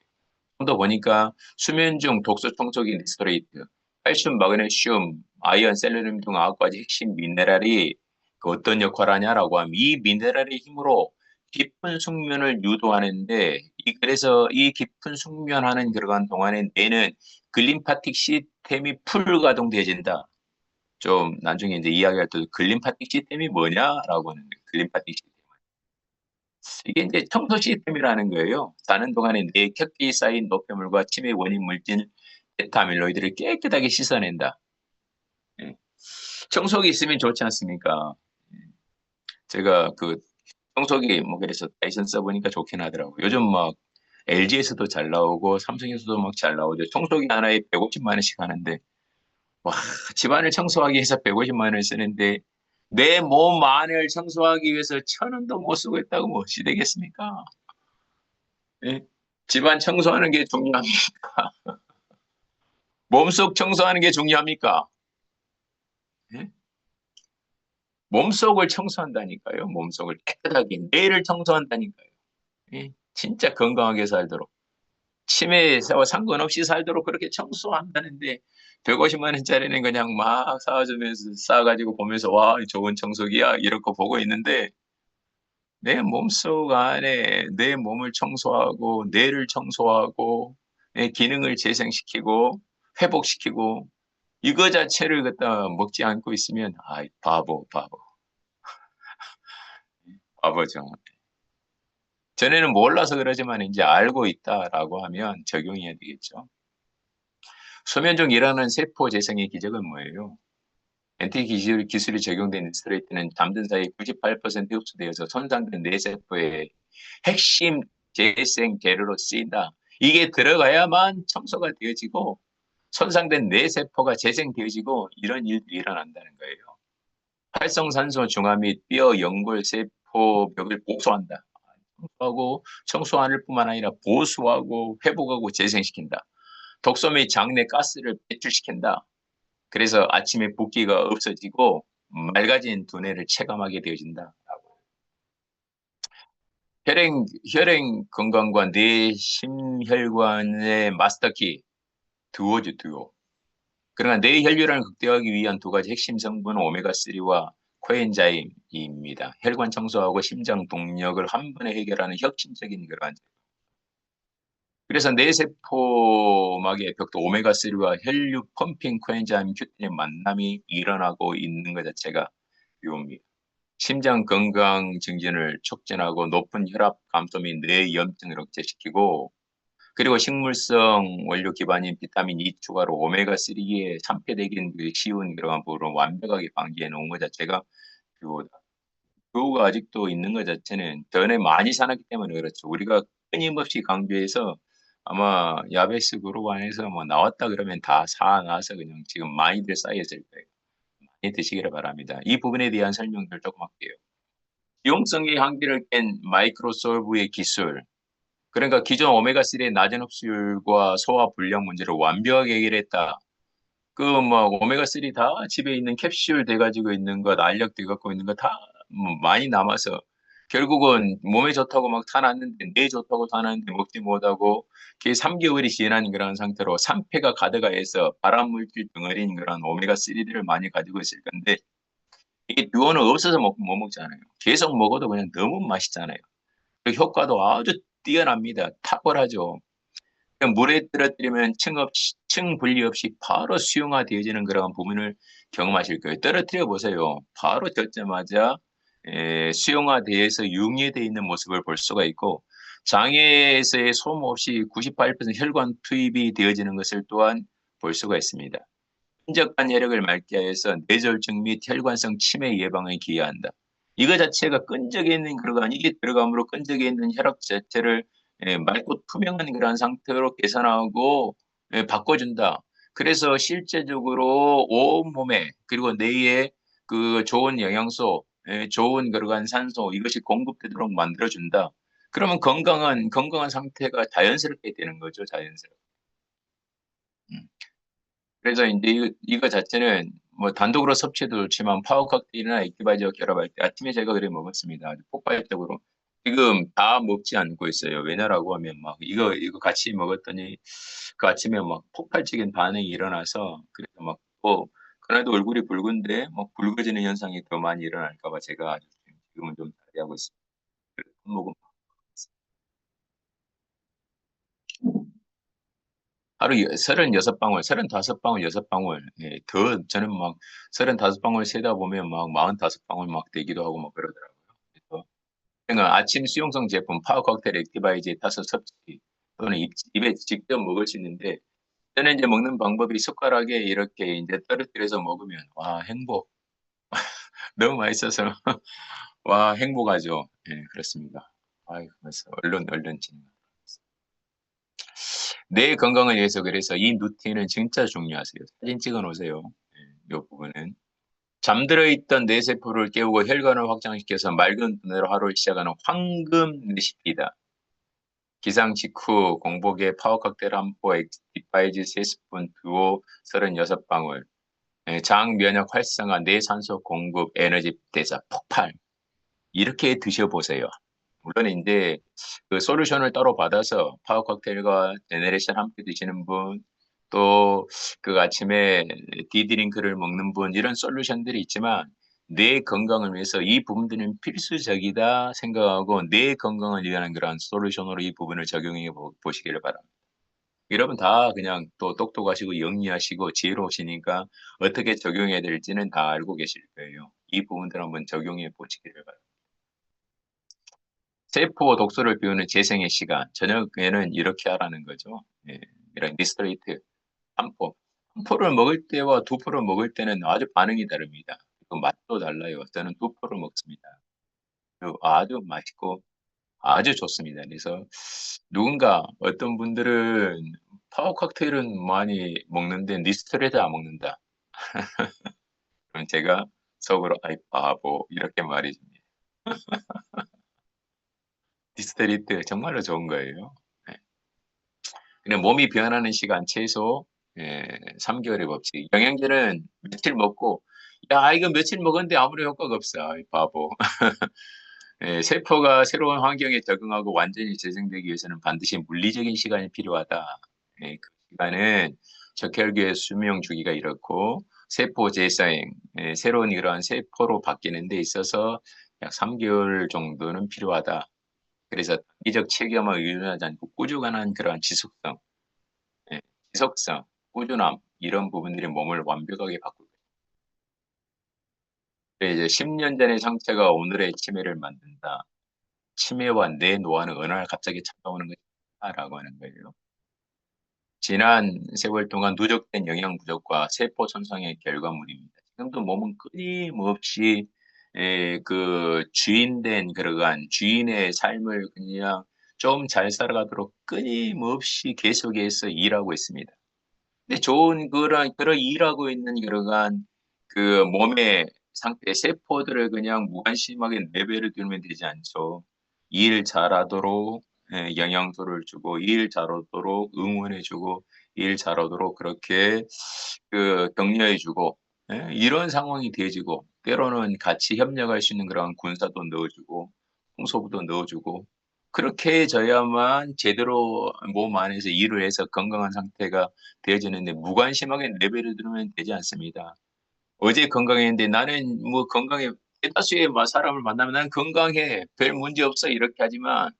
좀 더 보니까 수면 중 독소 청소기 니스트레이트, 칼슘, 마그네슘, 아이언, 셀레늄 등 9가지 핵심 미네랄이 그 어떤 역할을 하냐라고 하면 이 미네랄의 힘으로 깊은 숙면을 유도하는데 그래서 이 깊은 숙면하는 그러한 동안에 뇌는 글림파틱 시스템이 풀 가동되어진다. 좀 나중에 이제 이야기할 때 글림파틱 시스템이 뭐냐라고 하는 거예요. 글림파틱 시스템. 이게 이제 청소 시스템이라는 거예요. 자는 동안에 뇌에 켜끼 쌓인 노폐물과 치매 원인 물질 베타 아밀로이드를 깨끗하게 씻어낸다. 예. 청소기 있으면 좋지 않습니까? 제가 그 청소기 뭐 그래서 다이슨 써보니까 좋긴 하더라고요. 요즘 막 LG에서도 잘 나오고 삼성에서도 막 잘 나오죠. 청소기 하나에 150만 원씩 하는데 와 집안을 청소하기 위해서 150만 원을 쓰는데 내 몸 안을 청소하기 위해서 1,000원도 못 쓰고 있다고 뭐 어찌 되겠습니까? 예? 집안 청소하는 게 중요합니까? 몸속 청소하는 게 중요합니까? 예? 몸속을 청소한다니까요. 몸속을 깨끗하게 뇌를 청소한다니까요. 예? 진짜 건강하게 살도록 치매와 상관없이 살도록 그렇게 청소한다는데 150만 원짜리는 그냥 막 사주면서 싸가지고 보면서 와 좋은 청소기야 이렇게 보고 있는데 내 몸속 안에 내 몸을 청소하고 뇌를 청소하고 내 기능을 재생시키고 회복시키고 이거 자체를 갖다 먹지 않고 있으면 아이 바보죠. 전에는 몰라서 그러지만 이제 알고 있다라고 하면 적용해야 되겠죠. 수면 중 일어나는 세포 재생의 기적은 뭐예요? NT 기술이 적용된 스트레이트는 잠든 사이 98% 흡수되어서 손상된 뇌세포의 핵심 재생 재료로 쓰인다. 이게 들어가야만 청소가 되어지고 손상된 뇌세포가 재생되어지고 이런 일들이 일어난다는 거예요. 활성산소 중화 및 뼈 연골 세포벽을 보수한다. 청소하고 청소하는 뿐만 아니라 보수하고 회복하고 재생시킨다. 독소 및 장내 가스를 배출시킨다. 그래서 아침에 붓기가 없어지고 맑아진 두뇌를 체감하게 되어진다. 혈행 건강과 뇌 심혈관의 마스터키 듀오죠, 듀오. 그러나 뇌 혈류량을 극대화하기 위한 두 가지 핵심 성분은 오메가3와 코엔자임입니다. 혈관 청소하고 심장 동력을 한 번에 해결하는 혁신적인 그러한. 그래서 뇌세포막의 벽도 오메가3와 혈류 펌핑 코엔자임 큐틴의 만남이 일어나고 있는 것 자체가 묘입니다. 심장 건강 증진을 촉진하고 높은 혈압 감소 및 뇌 염증을 억제시키고, 그리고 식물성 원료 기반인 비타민 E 추가로 오메가3에 산패되기 쉬운 그런 부분을 완벽하게 방지해 놓은 것 자체가 뷰다. 뷰가 아직도 있는 것 자체는 전에 많이 사놨기 때문에 그렇죠. 우리가 끊임없이 강조해서 아마 야베스 그룹 안에서 뭐 나왔다 그러면 다 사놔서 그냥 지금 많이들 쌓였을 거예요. 많이 드시기를 바랍니다. 이 부분에 대한 설명들 조금 할게요. 용성의 한계를 깬 마이크로솔브의 기술. 그러니까 기존 오메가3의 낮은 흡수율과 소화 불량 문제를 완벽하게 해결했다. 그 뭐 오메가3 다 집에 있는 캡슐 돼 가지고 있는 것, 알약 돼 갖고 있는 거 다 많이 남아서 결국은 몸에 좋다고 막 사 놨는데, 뇌 좋다고 사 놨는데 먹지 못하고 그게 3개월이 지난 그런 상태로 산패가 가득해서 발암 물질 덩어리인 그런 오메가3들을 많이 가지고 있을 건데, 이게 듀오는 없어서 못 먹잖아요. 계속 먹어도 그냥 너무 맛있잖아요. 그 효과도 아주 뛰어납니다. 탁월하죠. 그냥 물에 떨어뜨리면 층 분리 없이 바로 수용화되어지는 그런 부분을 경험하실 거예요. 떨어뜨려 보세요. 바로 젖자마자 수용화되어서 융해되어 있는 모습을 볼 수가 있고, 장애에서의 소모 없이 98% 혈관 투입이 되어지는 것을 또한 볼 수가 있습니다. 끈적한 혈액을 맑게 하여서 뇌졸중 및 혈관성 치매 예방에 기여한다. 이거 자체가 끈적여 있는 그런, 이게 들어감으로 끈적여 있는 혈액 자체를 맑고 투명한 그런 상태로 개선하고 바꿔준다. 그래서 실제적으로 온몸에 그리고 뇌에 그 좋은 영양소, 좋은 그러한 산소 이것이 공급되도록 만들어준다. 그러면 건강한 상태가 자연스럽게 되는 거죠, 자연스럽게. 음. 그래서 인제 이거 자체는 뭐 단독으로 섭취해도 좋지만 파워 칵테일이나 액티바이저와 결합할 때 아침에 제가 그래 먹었습니다. 아주 폭발적으로. 지금 다 먹지 않고 있어요. 왜냐라고 하면 막 이거 같이 먹었더니 그 아침에 막 폭발적인 반응이 일어나서, 그래서 막 그날도 얼굴이 붉은데 막 붉어지는 현상이 더 많이 일어날까 봐 제가 아주 지금은 좀 자제하고 있습니다. 그래서 밥 먹으면 하루 36방울, 35방울, 6방울, 예, 저는 막 35방울 세다 보면 막 45방울 막 되기도 하고 막 그러더라고요. 그래서 그러니까 아침 수용성 제품 파워 칵테일 액티바이즈에 타서 섭취 또는 입에 직접 먹을 수 있는데, 저는 이제 먹는 방법이 숟가락에 이렇게 이제 떨어뜨려서 먹으면 와, 행복. 너무 맛있어서 와, 행복하죠. 예, 그렇습니다. 아이고, 그래서 얼른 진행. 뇌 건강을 위해서 그래서 이 루틴은 진짜 중요하세요. 사진 찍어 놓으세요. 예, 요 부분은. 잠들어 있던 뇌세포를 깨우고 혈관을 확장시켜서 맑은 눈으로 하루를 시작하는 황금 레시피다. 기상 직후 공복에 파워 칵테일 한 포, 엑스파이즈 3스푼, 듀오 36방울, 장 면역 활성화, 뇌산소 공급, 에너지 대사 폭발. 이렇게 드셔보세요. 물론 인제 그 솔루션을 따로 받아서 파워 칵테일과 제네레이션 함께 드시는 분, 또 그 아침에 디드링크를 먹는 분, 이런 솔루션들이 있지만 뇌 건강을 위해서 이 부분들은 필수적이다 생각하고 뇌 건강을 위한 그런 솔루션으로 이 부분을 적용해 보시기를 바랍니다. 여러분 다 그냥 또 똑똑하시고 영리하시고 지혜로우시니까 어떻게 적용해야 될지는 다 알고 계실 거예요. 이 부분들 한번 적용해 보시기를 바랍니다. 세포 독소를 비우는 재생의 시간. 저녁에는 이렇게 하라는 거죠. 예, 이런 리스트레이트 한 포. 한 포를 먹을 때와 두 포를 먹을 때는 아주 반응이 다릅니다. 그 맛도 달라요. 저는 두 포를 먹습니다. 아주 맛있고 아주 좋습니다. 그래서 누군가 어떤 분들은 파워 칵테일은 많이 먹는데 리스트레이트 안 먹는다. 그럼 제가 속으로 아이 바보 이렇게 말해줍니다. 리스트레이트 정말로 좋은 거예요. 네. 그냥 몸이 변하는 시간 최소 3개월의 법칙. 영양제는 며칠 먹고, 야, 이거 며칠 먹었는데 아무런 효과가 없어. 이 바보. 세포가 새로운 환경에 적응하고 완전히 재생되기 위해서는 반드시 물리적인 시간이 필요하다. 그 시간은 적혈구의 수명 주기가 이렇고 세포 재생, 새로운 이러한 세포로 바뀌는 데 있어서 약 3개월 정도는 필요하다. 그래서 단기적 체감을 의존하지 않고 꾸준한 그러한 지속성, 예, 지속성, 꾸준함 이런 부분들이 몸을 완벽하게 바꾸고 이제 10년 전의 상태가 오늘의 치매를 만든다. 치매와 뇌 노화는 어느 날 갑자기 찾아오는 것이다라고 하는 거예요. 지난 세월 동안 누적된 영양 부족과 세포 손상의 결과물입니다. 지금도 몸은 끊임없이 그 주인된 그러한 주인의 삶을 그냥 좀 잘 살아가도록 끊임없이 계속해서 일하고 있습니다. 근데 좋은 그런 일하고 있는 그러한 그 몸의 상태, 세포들을 그냥 무관심하게 내버려 두면 되지 않죠. 일 잘하도록 영양소를 주고, 일 잘하도록 응원해 주고, 일 잘하도록 그렇게 격려해 주고, 이런 상황이 돼지고, 때로는 같이 협력할 수 있는 그런 군사도 넣어 주고, 홍소부도 넣어 주고, 그렇게 해줘야만 제대로 몸 안에서 일을 해서 건강한 상태가 되어지는데 무관심하게 내버려 두면 되지 않습니다. 어제 건강했는데 나는 뭐 건강해 대다수의 사람을 만나면 "난 건강해. 별 문제 없어." 이렇게 하지만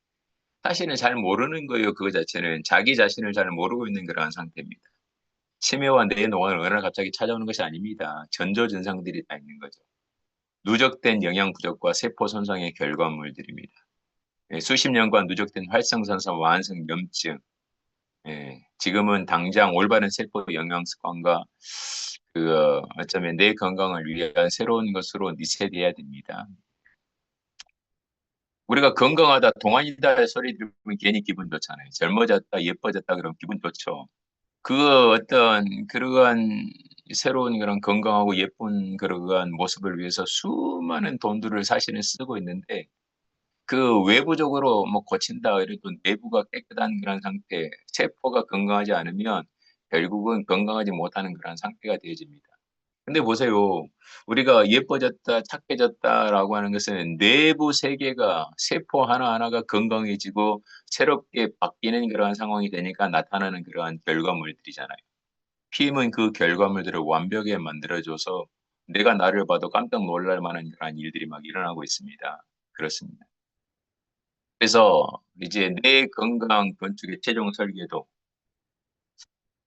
사실은 잘 모르는 거예요, 그거 자체는. 자기 자신을 잘 모르고 있는 그러한 상태입니다. 치매와 뇌노화는 어느 날 갑자기 찾아오는 것이 아닙니다. 전조 증상들이 다 있는 거죠. 누적된 영양 부족과 세포 손상의 결과물들입니다. 수십 년간 누적된 활성산소 완성 염증, 지금은 당장 올바른 세포 영양 습관과 어쩌면 내 건강을 위한 새로운 것으로 리셋해야 됩니다. 우리가 건강하다, 동안이다 소리 들으면 괜히 기분 좋잖아요. 젊어졌다, 예뻐졌다 그러면 기분 좋죠. 어떤 그러한 새로운 그런 건강하고 예쁜 그러한 모습을 위해서 수많은 돈들을 사실은 쓰고 있는데 외부적으로 뭐 고친다 이래도 내부가 깨끗한 그런 상태, 세포가 건강하지 않으면 결국은 건강하지 못하는 그런 상태가 되어집니다. 근데 보세요. 우리가 예뻐졌다, 착해졌다라고 하는 것은 내부 세계가 세포 하나하나가 건강해지고 새롭게 바뀌는 그러한 상황이 되니까 나타나는 그러한 결과물들이잖아요. 피임은 그 결과물들을 완벽하게 만들어 줘서 내가 나를 봐도 깜짝 놀랄 만한 그러한 일들이 막 일어나고 있습니다. 그렇습니다. 그래서 이제 뇌 건강 건축의 최종 설계도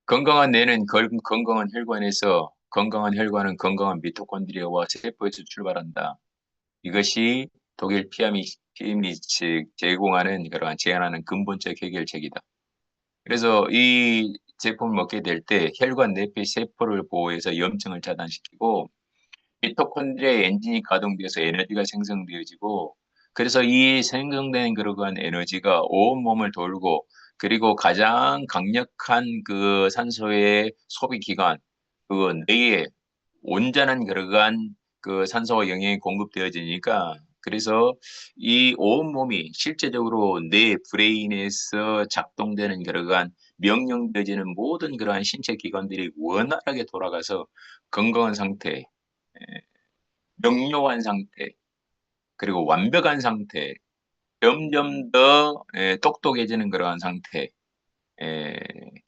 건강한 뇌는 건강한 혈관에서 건강한 혈관은 건강한 미토콘드리아와 세포에서 출발한다. 이것이 독일 PM이 제공하는 그러한 제안하는 근본적 해결책이다. 그래서 이 제품을 먹게 될 때 혈관 내피 세포를 보호해서 염증을 차단시키고 미토콘드리아의 엔진이 가동돼서 에너지가 생성되어지고 그래서 이 생성된 그러한 에너지가 온 몸을 돌고 그리고 가장 강력한 그 산소의 소비 기관 뇌에 온전한 그러한 그 산소와 영양이 공급되어지니까 그래서 이 온몸이 실제적으로 뇌 브레인에서 작동되는 그러한 명령되어지는 모든 그러한 신체 기관들이 원활하게 돌아가서 건강한 상태 명료한 상태, 그리고 완벽한 상태, 점점 더 똑똑해지는 그러한 상태, 에,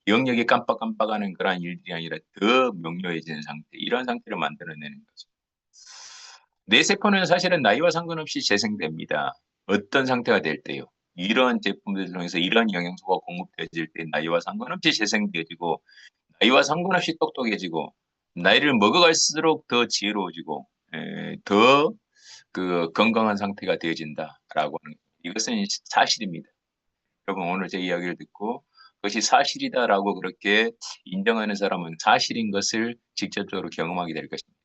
기억력이 깜빡깜빡하는 그러한 일들이 아니라 더 명료해지는 상태, 이런 상태를 만들어내는 거죠. 뇌세포는 사실은 나이와 상관없이 재생됩니다. 어떤 상태가 될 때요. 이런 제품들을 통해서 이런 영양소가 공급되어질 때 나이와 상관없이 재생되어지고 나이와 상관없이 똑똑해지고 나이를 먹어갈수록 더 지혜로워지고 더 건강한 상태가 되어진다라고 하는 이것은 사실입니다. 여러분 오늘 제 이야기를 듣고 그것이 사실이다라고 그렇게 인정하는 사람은 사실인 것을 직접적으로 경험하게 될 것입니다.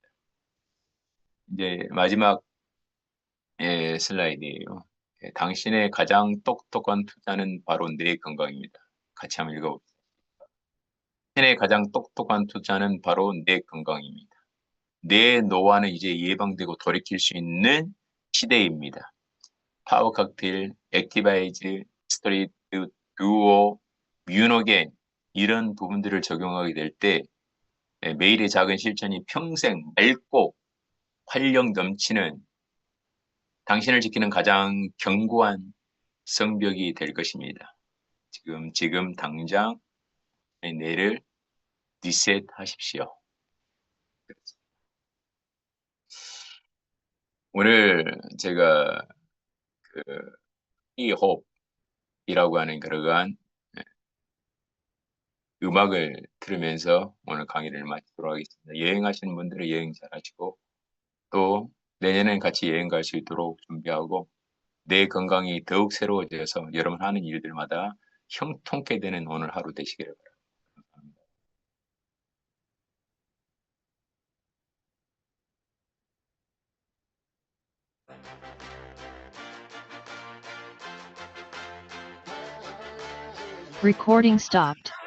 이제 마지막 슬라이드예요. 당신의 가장 똑똑한 투자는 바로 내 건강입니다. 같이 한번 읽어봅시다. 당신의 가장 똑똑한 투자는 바로 내 건강입니다. 내 노화는 이제 예방되고 돌이킬 수 있는 시대입니다. 파워 칵테일, 액티바이즈, 스트리트, 듀오, 뮤노겐 이런 부분들을 적용하게 될 때 매일의 작은 실천이 평생 맑고 활력 넘치는 당신을 지키는 가장 견고한 성벽이 될 것입니다. 지금 당장 뇌를 리셋하십시오. 오늘 제가 그 이홉이라고 하는 그러한 음악을 들으면서 오늘 강의를 마치도록 하겠습니다. 여행하시는 분들은 여행 잘 하시고 또 내년엔 같이 여행 갈 수 있도록 준비하고 내 건강이 더욱 새로워져서 여러분 하는 일들마다 형통케 되는 오늘 하루 되시기를 바랍니다. Recording stopped.